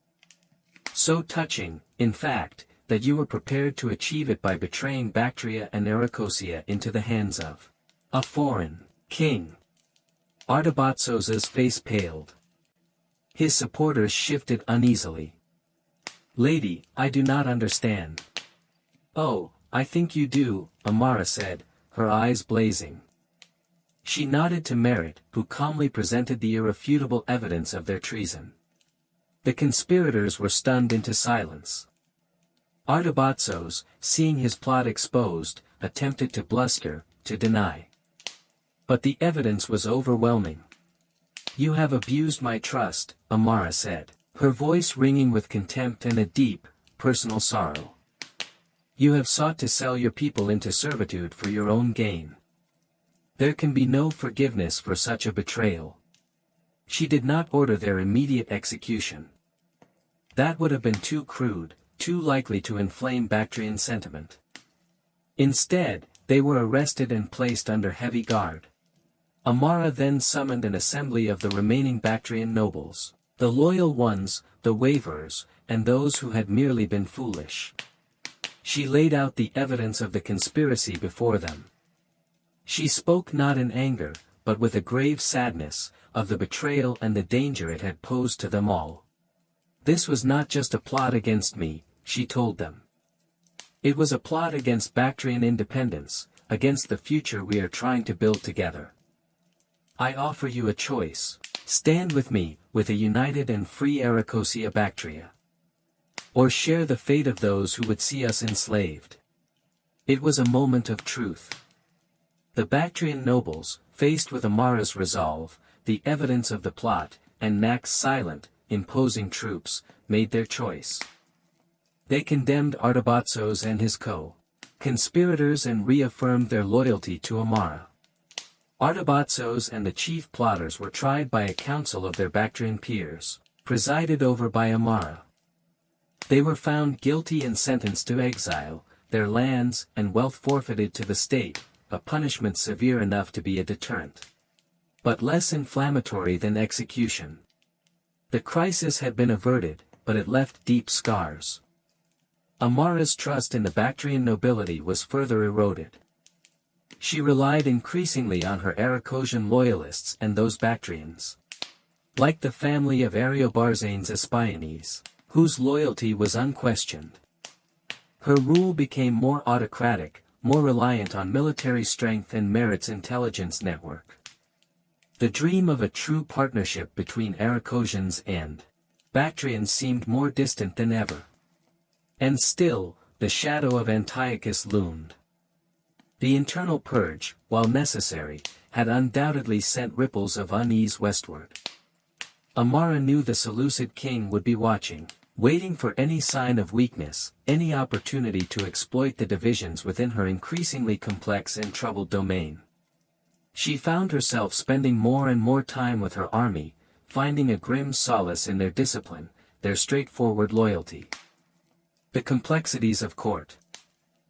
So touching, in fact, that you were prepared to achieve it by betraying Bactria and Arachosia into the hands of a foreign king. Artabatzos's face paled. His supporters shifted uneasily. Lady, I do not understand. Oh, I think you do, Amara said, her eyes blazing. She nodded to Merritt, who calmly presented the irrefutable evidence of their treason. The conspirators were stunned into silence. Artabatzos, seeing his plot exposed, attempted to bluster, to deny. But the evidence was overwhelming. "You have abused my trust," Amara said, her voice ringing with contempt and a deep, personal sorrow. "You have sought to sell your people into servitude for your own gain. There can be no forgiveness for such a betrayal." She did not order their immediate execution. That would have been too crude, too likely to inflame Bactrian sentiment. Instead, they were arrested and placed under heavy guard. Amara then summoned an assembly of the remaining Bactrian nobles, the loyal ones, the waverers, and those who had merely been foolish. She laid out the evidence of the conspiracy before them. She spoke not in anger, but with a grave sadness, of the betrayal and the danger it had posed to them all. "This was not just a plot against me," she told them. "It was a plot against Bactrian independence, against the future we are trying to build together. I offer you a choice: stand with me, with a united and free Arachosia Bactria. Or share the fate of those who would see us enslaved." It was a moment of truth. The Bactrian nobles, faced with Amara's resolve, the evidence of the plot, and Nak's silent, imposing troops, made their choice. They condemned Artabatzos and his co-conspirators and reaffirmed their loyalty to Amara. Artabatzos and the chief plotters were tried by a council of their Bactrian peers, presided over by Amara. They were found guilty and sentenced to exile, their lands and wealth forfeited to the state, a punishment severe enough to be a deterrent, but less inflammatory than execution. The crisis had been averted, but it left deep scars. Amara's trust in the Bactrian nobility was further eroded. She relied increasingly on her Arachosian loyalists and those Bactrians, like the family of Ariobarzanes Espiones, whose loyalty was unquestioned. Her rule became more autocratic, more reliant on military strength and Merritt's intelligence network. The dream of a true partnership between Arachosians and Bactrians seemed more distant than ever. And still, the shadow of Antiochus loomed. The internal purge, while necessary, had undoubtedly sent ripples of unease westward. Amara knew the Seleucid king would be watching, waiting for any sign of weakness, any opportunity to exploit the divisions within her increasingly complex and troubled domain. She found herself spending more and more time with her army, finding a grim solace in their discipline, their straightforward loyalty. The complexities of court,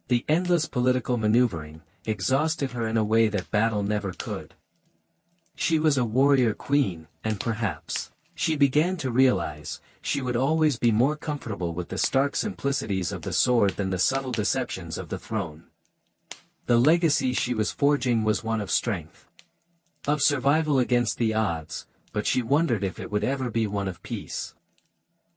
the endless political maneuvering, exhausted her in a way that battle never could. She was a warrior queen, and perhaps, she began to realize, she would always be more comfortable with the stark simplicities of the sword than the subtle deceptions of the throne. The legacy she was forging was one of strength, of survival against the odds, but she wondered if it would ever be one of peace.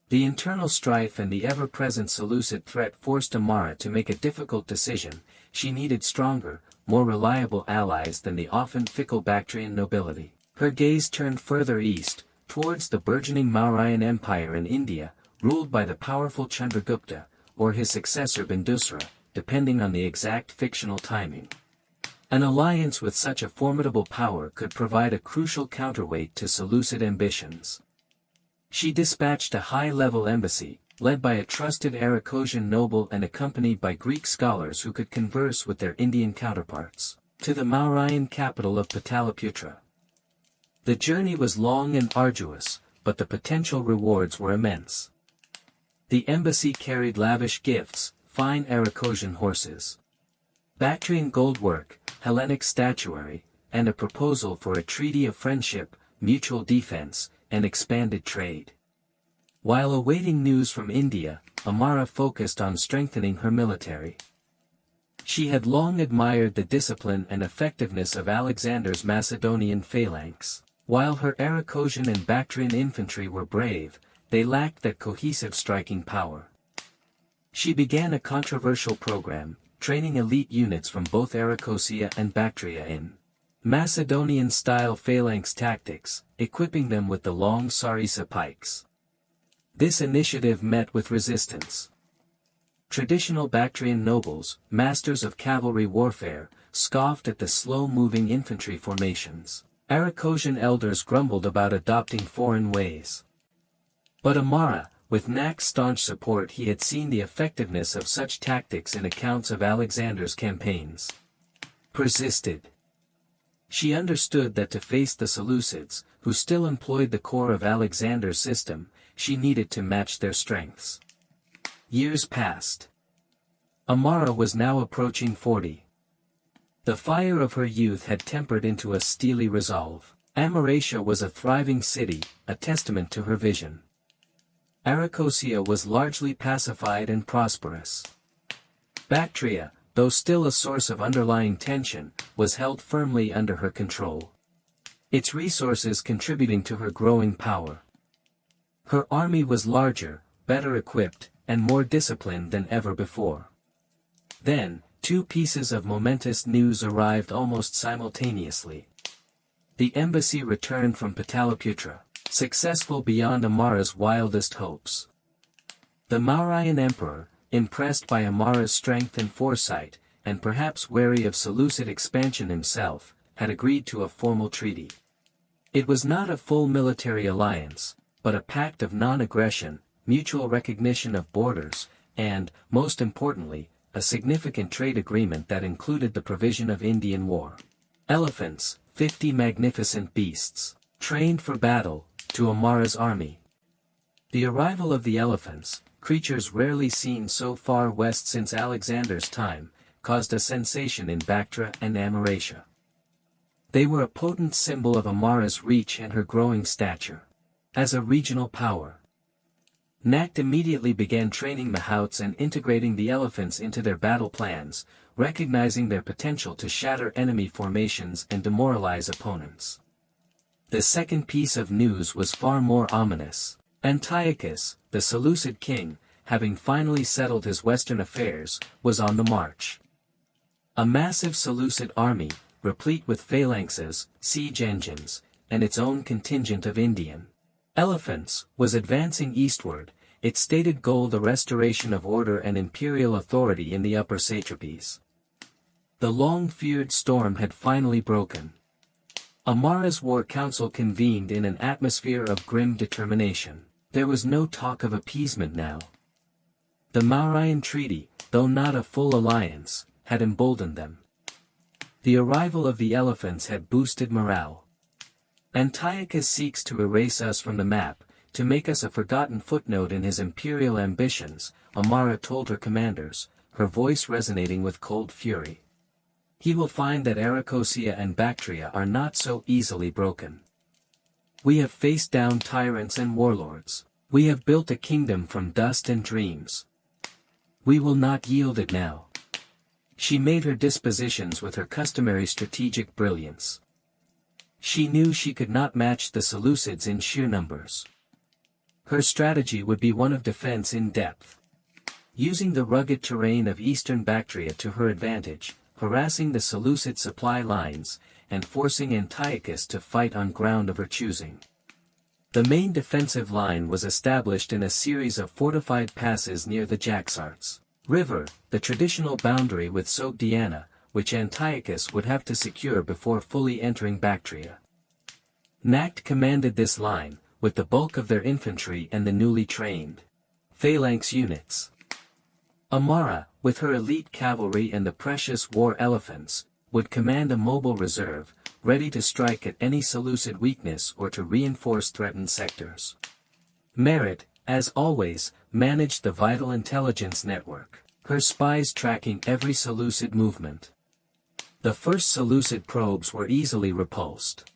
The internal strife and the ever-present Seleucid threat forced Amara to make a difficult decision. She needed stronger, more reliable allies than the often fickle Bactrian nobility. Her gaze turned further east, towards the burgeoning Mauryan Empire in India, ruled by the powerful Chandragupta, or his successor Bindusara, depending on the exact fictional timing. An alliance with such a formidable power could provide a crucial counterweight to Seleucid ambitions. She dispatched a high-level embassy, led by a trusted Arachosian noble and accompanied by Greek scholars who could converse with their Indian counterparts, to the Mauryan capital of Pataliputra. The journey was long and arduous, but the potential rewards were immense. The embassy carried lavish gifts, fine Arachosian horses, Bactrian goldwork, Hellenic statuary, and a proposal for a treaty of friendship, mutual defense, and expanded trade. While awaiting news from India, Amara focused on strengthening her military. She had long admired the discipline and effectiveness of Alexander's Macedonian phalanx. While her Arachosian and Bactrian infantry were brave, they lacked that cohesive striking power. She began a controversial program, training elite units from both Arachosia and Bactria in Macedonian-style phalanx tactics, equipping them with the long Sarissa pikes. This initiative met with resistance. Traditional Bactrian nobles, masters of cavalry warfare, scoffed at the slow-moving infantry formations. Arachosian elders grumbled about adopting foreign ways. But Amara, with Nak's staunch support, he had seen the effectiveness of such tactics in accounts of Alexander's campaigns. Persisted. She understood that to face the Seleucids, who still employed the core of Alexander's system, she needed to match their strengths. Years passed. Amara was now approaching 40. The fire of her youth had tempered into a steely resolve. Amaratia was a thriving city, a testament to her vision. Arachosia was largely pacified and prosperous. Bactria, though still a source of underlying tension, was held firmly under her control. Its resources contributing to her growing power. Her army was larger, better equipped, and more disciplined than ever before. Then, two pieces of momentous news arrived almost simultaneously. The embassy returned from Pataliputra, successful beyond Amara's wildest hopes. The Mauryan emperor, impressed by Amara's strength and foresight, and perhaps wary of Seleucid expansion himself, had agreed to a formal treaty. It was not a full military alliance, but a pact of non-aggression, mutual recognition of borders, and, most importantly, a significant trade agreement that included the provision of Indian war elephants, 50 magnificent beasts, trained for battle, to Amara's army. The arrival of the elephants, creatures rarely seen so far west since Alexander's time, caused a sensation in Bactria and Amaratia. They were a potent symbol of Amara's reach and her growing stature. As a regional power, Nact immediately began training Mahouts and integrating the elephants into their battle plans, recognizing their potential to shatter enemy formations and demoralize opponents. The second piece of news was far more ominous. Antiochus, the Seleucid king, having finally settled his western affairs, was on the march. A massive Seleucid army, replete with phalanxes, siege engines, and its own contingent of Indian elephants, was advancing eastward, its stated goal the restoration of order and imperial authority in the upper satrapies. The long-feared storm had finally broken. Amara's war council convened in an atmosphere of grim determination. There was no talk of appeasement now. The Mauryan treaty, though not a full alliance, had emboldened them. The arrival of the elephants had boosted morale. Antiochus seeks to erase us from the map, to make us a forgotten footnote in his imperial ambitions, Amara told her commanders, her voice resonating with cold fury. He will find that Arachosia and Bactria are not so easily broken. We have faced down tyrants and warlords. We have built a kingdom from dust and dreams. We will not yield it now. She made her dispositions with her customary strategic brilliance. She knew she could not match the Seleucids in sheer numbers. Her strategy would be one of defense in depth. Using the rugged terrain of eastern Bactria to her advantage, harassing the Seleucid supply lines, and forcing Antiochus to fight on ground of her choosing. The main defensive line was established in a series of fortified passes near the Jaxartes River, the traditional boundary with Sogdiana, which Antiochus would have to secure before fully entering Bactria. Nact commanded this line, with the bulk of their infantry and the newly trained phalanx units. Amara, with her elite cavalry and the precious war elephants, would command a mobile reserve, ready to strike at any Seleucid weakness or to reinforce threatened sectors. Merit, as always, managed the vital intelligence network, her spies tracking every Seleucid movement. The first Seleucid probes were easily repulsed.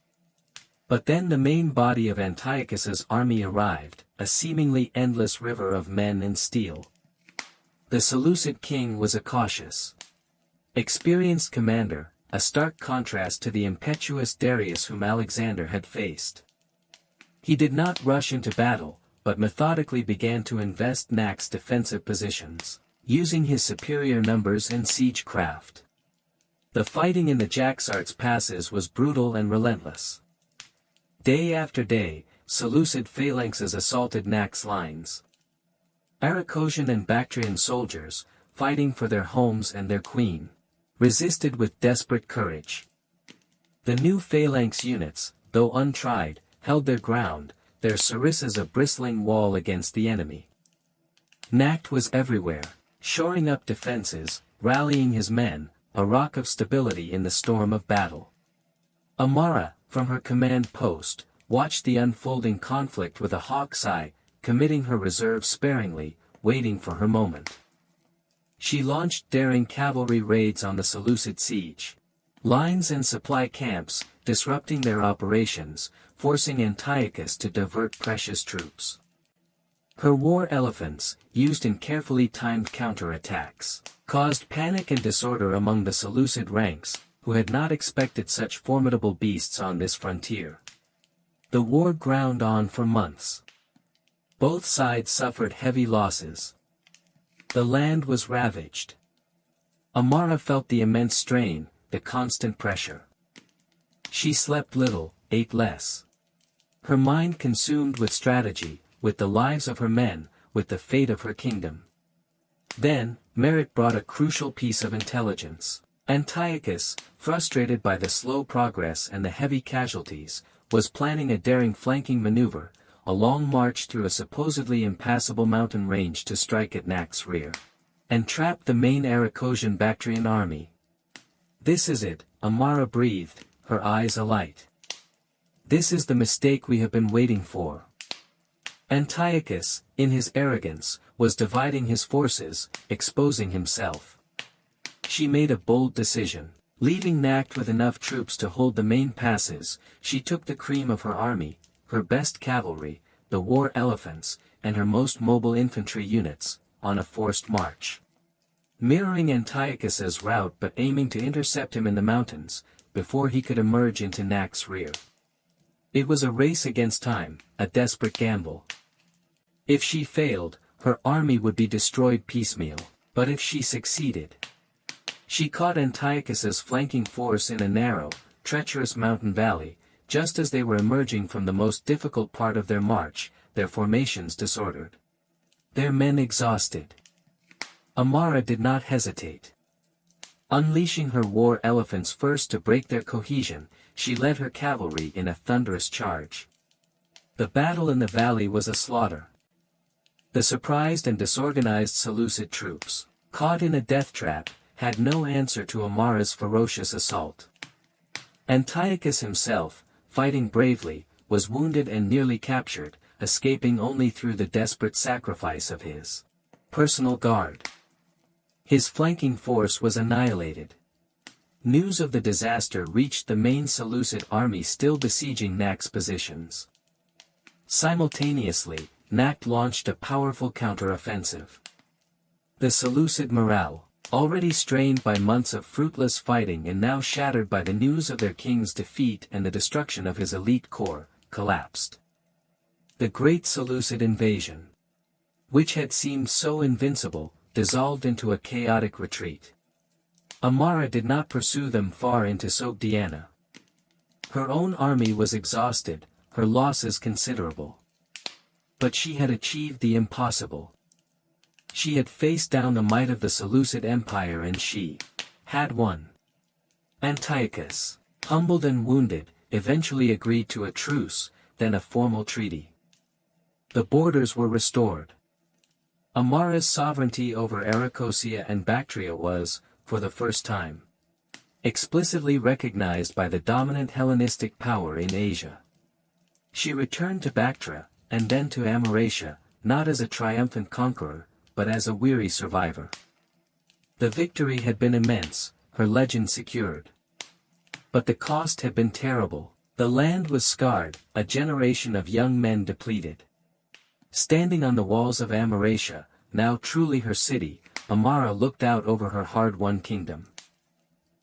But then the main body of Antiochus's army arrived, a seemingly endless river of men and steel. The Seleucid king was a cautious, experienced commander, a stark contrast to the impetuous Darius whom Alexander had faced. He did not rush into battle, but methodically began to invest Nact's defensive positions. using his superior numbers and siege craft. The fighting in the Jaxartes passes was brutal and relentless. Day after day, Seleucid phalanxes assaulted Nax's lines. Aracosian and Bactrian soldiers, fighting for their homes and their queen, resisted with desperate courage. The new phalanx units, though untried, held their ground, their sarissas a bristling wall against the enemy. Nact was everywhere, shoring up defenses, rallying his men, a rock of stability in the storm of battle. Amara, from her command post, watched the unfolding conflict with a hawk's eye, committing her reserve sparingly, waiting for her moment. She launched daring cavalry raids on the Seleucid siege lines and supply camps, disrupting their operations, forcing Antiochus to divert precious troops. Her war elephants, used in carefully timed counterattacks, caused panic and disorder among the Seleucid ranks, who had not expected such formidable beasts on this frontier. The war ground on for months. Both sides suffered heavy losses. The land was ravaged. Amara felt the immense strain, the constant pressure. She slept little, ate less. Her mind consumed with strategy, with the lives of her men, with the fate of her kingdom. Then, Merit brought a crucial piece of intelligence. Antiochus, frustrated by the slow progress and the heavy casualties, was planning a daring flanking maneuver, a long march through a supposedly impassable mountain range to strike at Nax's rear, and trap the main Aracosian Bactrian army. "This is it," Amara breathed, her eyes alight. "This is the mistake we have been waiting for." Antiochus, in his arrogance, was dividing his forces, exposing himself. She made a bold decision. Leaving Nact with enough troops to hold the main passes, she took the cream of her army, her best cavalry, the war elephants, and her most mobile infantry units, on a forced march. Mirroring Antiochus's route but aiming to intercept him in the mountains, before he could emerge into Nact's rear. It was a race against time, a desperate gamble. If she failed, her army would be destroyed piecemeal, but if she succeeded... She caught Antiochus's flanking force in a narrow, treacherous mountain valley, just as they were emerging from the most difficult part of their march, their formations disordered. Their men exhausted. Amara did not hesitate. Unleashing her war elephants first to break their cohesion, she led her cavalry in a thunderous charge. The battle in the valley was a slaughter. The surprised and disorganized Seleucid troops, caught in a death trap, had no answer to Amara's ferocious assault. Antiochus himself, fighting bravely, was wounded and nearly captured, escaping only through the desperate sacrifice of his personal guard. His flanking force was annihilated. News of the disaster reached the main Seleucid army still besieging Nact's positions. Simultaneously, Nact launched a powerful counter-offensive. The Seleucid morale, already strained by months of fruitless fighting and now shattered by the news of their king's defeat and the destruction of his elite corps, collapsed. The great Seleucid invasion, which had seemed so invincible, dissolved into a chaotic retreat. Amara did not pursue them far into Sogdiana. Her own army was exhausted, her losses considerable. But she had achieved the impossible. She had faced down the might of the Seleucid Empire and she had won. Antiochus, humbled and wounded, eventually agreed to a truce, then a formal treaty. The borders were restored. Amara's sovereignty over Arachosia and Bactria was, for the first time, explicitly recognized by the dominant Hellenistic power in Asia. She returned to Bactria, and then to Amaratia, not as a triumphant conqueror, but as a weary survivor. The victory had been immense, her legend secured. But the cost had been terrible. The land was scarred, a generation of young men depleted. Standing on the walls of Amaratia, now truly her city, Amara looked out over her hard-won kingdom.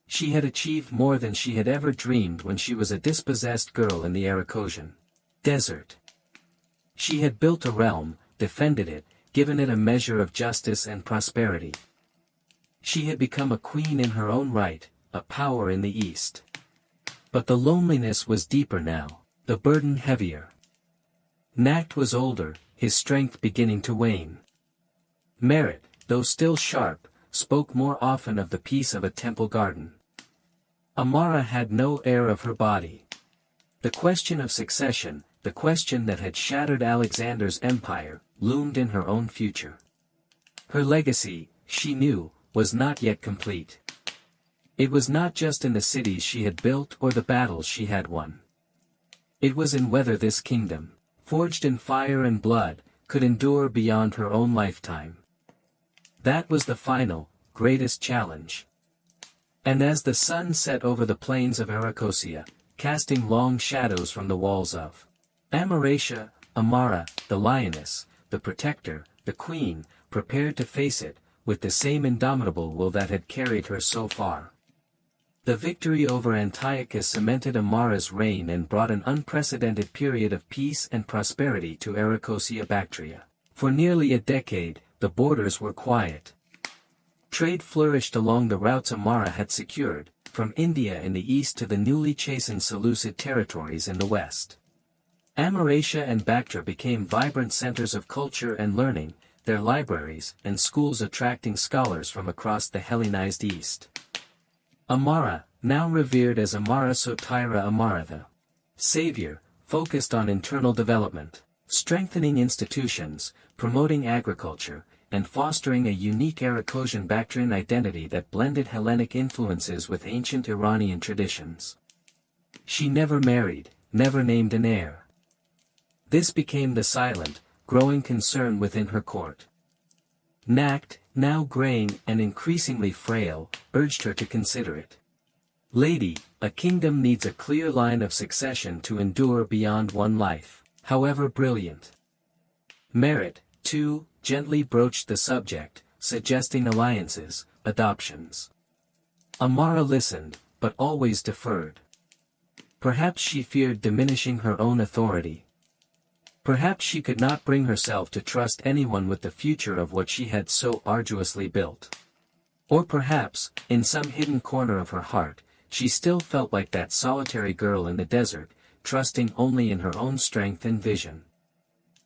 She had achieved more than she had ever dreamed when she was a dispossessed girl in the Aracosian desert. She had built a realm, defended it, given it a measure of justice and prosperity. She had become a queen in her own right, a power in the East. But the loneliness was deeper now, the burden heavier. Nacht was older, his strength beginning to wane. Merit, though still sharp, spoke more often of the peace of a temple garden. Amara had no heir of her body. The question of succession, the question that had shattered Alexander's empire, loomed in her own future. Her legacy, she knew, was not yet complete. It was not just in the cities she had built or the battles she had won. It was in whether this kingdom, forged in fire and blood, could endure beyond her own lifetime. That was the final, greatest challenge. And as the sun set over the plains of Arachosia, casting long shadows from the walls of Amaratia, Amara, the lioness, the protector, the queen, prepared to face it, with the same indomitable will that had carried her so far. The victory over Antiochus cemented Amara's reign and brought an unprecedented period of peace and prosperity to Arachosia Bactria. For nearly a decade, the borders were quiet. Trade flourished along the routes Amara had secured, from India in the east to the newly chastened Seleucid territories in the west. Amaratia and Bactria became vibrant centers of culture and learning, their libraries and schools attracting scholars from across the Hellenized East. Amara, now revered as Amara Sotira Amara the Savior, focused on internal development, strengthening institutions, promoting agriculture, and fostering a unique Arachosian Bactrian identity that blended Hellenic influences with ancient Iranian traditions. She never married, never named an heir. This became the silent, growing concern within her court. Nacht, now graying and increasingly frail, urged her to consider it. Lady, a kingdom needs a clear line of succession to endure beyond one life, however brilliant. Merit, too, gently broached the subject, suggesting alliances, adoptions. Amara listened, but always deferred. Perhaps she feared diminishing her own authority. Perhaps she could not bring herself to trust anyone with the future of what she had so arduously built. Or perhaps, in some hidden corner of her heart, she still felt like that solitary girl in the desert, trusting only in her own strength and vision.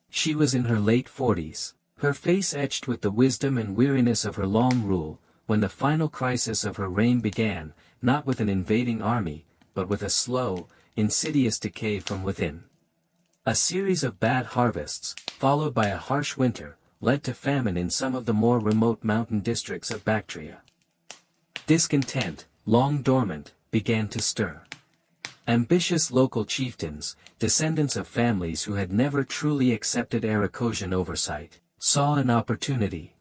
She was in her late 40s, her face etched with the wisdom and weariness of her long rule, when the final crisis of her reign began, not with an invading army, but with a slow, insidious decay from within. A series of bad harvests, followed by a harsh winter, led to famine in some of the more remote mountain districts of Bactria. Discontent, long dormant, began to stir. Ambitious local chieftains, descendants of families who had never truly accepted Arachosian oversight, saw an opportunity.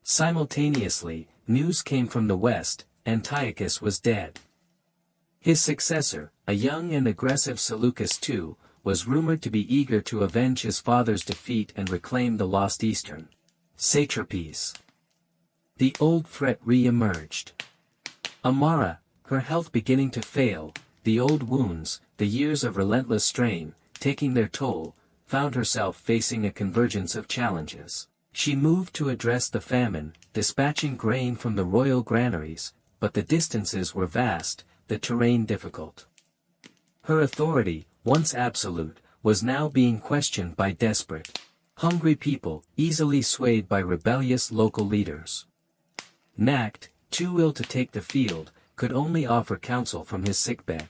Simultaneously, news came from the west, Antiochus was dead. His successor, a young and aggressive Seleucus II, was rumored to be eager to avenge his father's defeat and reclaim the lost eastern satrapies. The old threat re-emerged. Amara, her health beginning to fail, the old wounds, the years of relentless strain, taking their toll, found herself facing a convergence of challenges. She moved to address the famine, dispatching grain from the royal granaries, but the distances were vast, the terrain difficult. Her authority, once absolute, was now being questioned by desperate, hungry people, easily swayed by rebellious local leaders. Nacht, too ill to take the field, could only offer counsel from his sickbed.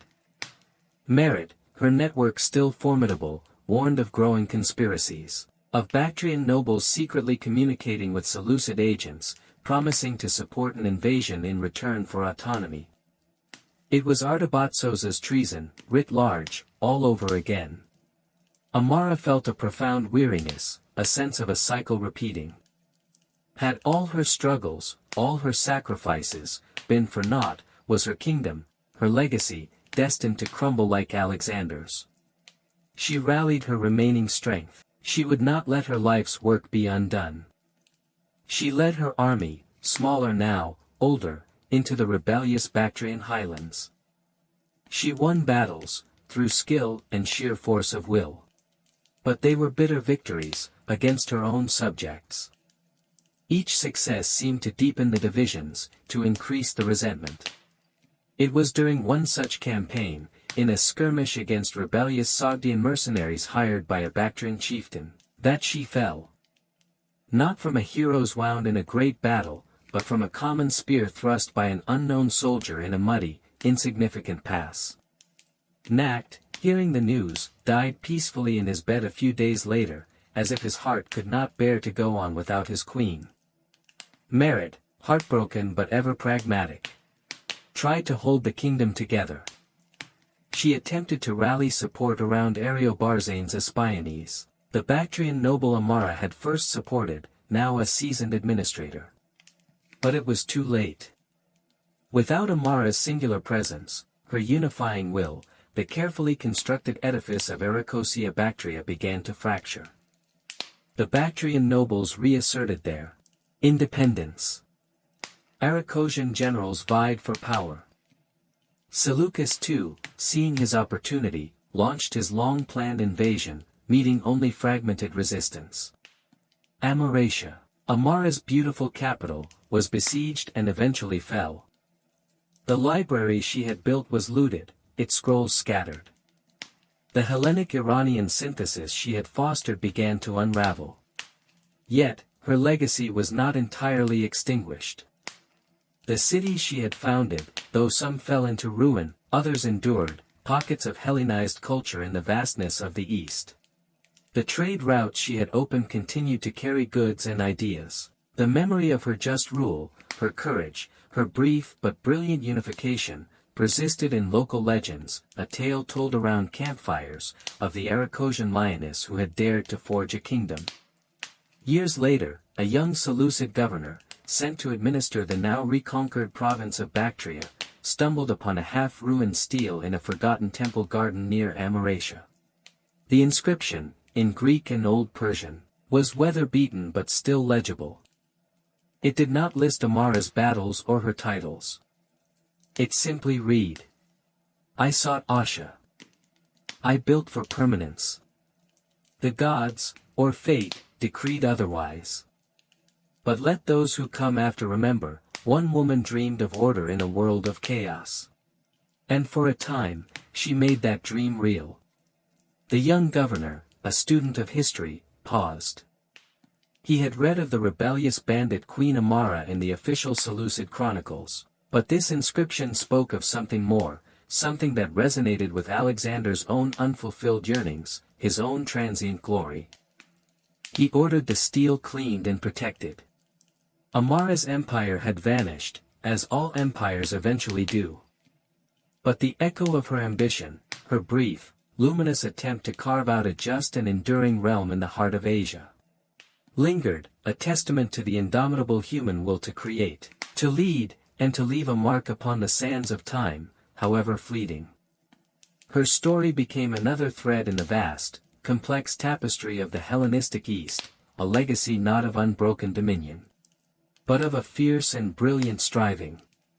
Merit, her network still formidable, warned of growing conspiracies, of Bactrian nobles secretly communicating with Seleucid agents, promising to support an invasion in return for autonomy. It was Artabatzos's treason, writ large, all over again. Amara felt a profound weariness, a sense of a cycle repeating. Had all her struggles, all her sacrifices, been for naught, was her kingdom, her legacy, destined to crumble like Alexander's? She rallied her remaining strength. She would not let her life's work be undone. She led her army, smaller now, older, into the rebellious Bactrian highlands. She won battles, through skill and sheer force of will. But they were bitter victories, against her own subjects. Each success seemed to deepen the divisions, to increase the resentment. It was during one such campaign, in a skirmish against rebellious Sogdian mercenaries hired by a Bactrian chieftain, that she fell. Not from a hero's wound in a great battle, but from a common spear thrust by an unknown soldier in a muddy, insignificant pass. Nacht, hearing the news, died peacefully in his bed a few days later, as if his heart could not bear to go on without his queen. Merit, heartbroken but ever pragmatic, tried to hold the kingdom together. She attempted to rally support around Ariobarzanes Aspiones, the Bactrian noble Amara had first supported, now a seasoned administrator. But it was too late. Without Amara's singular presence, her unifying will, the carefully constructed edifice of Arachosia Bactria began to fracture. The Bactrian nobles reasserted their independence. Arachosian generals vied for power. Seleucus too, seeing his opportunity, launched his long-planned invasion, meeting only fragmented resistance. Amaratia, Amara's beautiful capital, was besieged and eventually fell. The library she had built was looted, its scrolls scattered. The Hellenic Iranian synthesis she had fostered began to unravel. Yet, her legacy was not entirely extinguished. The cities she had founded, though some fell into ruin, others endured, pockets of Hellenized culture in the vastness of the East. The trade routes she had opened continued to carry goods and ideas. The memory of her just rule, her courage, her brief but brilliant unification, persisted in local legends, a tale told around campfires, of the Arachosian lioness who had dared to forge a kingdom. Years later, a young Seleucid governor, sent to administer the now reconquered province of Bactria, stumbled upon a half-ruined stele in a forgotten temple garden near Amaratia. The inscription, in Greek and Old Persian, was weather-beaten but still legible. It did not list Amara's battles or her titles. It simply read, "I sought Asha. I built for permanence. The gods, or fate, decreed otherwise. But let those who come after remember, one woman dreamed of order in a world of chaos. And for a time, she made that dream real." The young governor, a student of history, paused. He had read of the rebellious bandit Queen Amara in the official Seleucid chronicles, but this inscription spoke of something more, something that resonated with Alexander's own unfulfilled yearnings, his own transient glory. He ordered the stele cleaned and protected. Amara's empire had vanished, as all empires eventually do. But the echo of her ambition, her brief, luminous attempt to carve out a just and enduring realm in the heart of Asia, lingered, a testament to the indomitable human will to create, to lead, and to leave a mark upon the sands of time, however fleeting. Her story became another thread in the vast, complex tapestry of the Hellenistic East, a legacy not of unbroken dominion, but of a fierce and brilliant striving.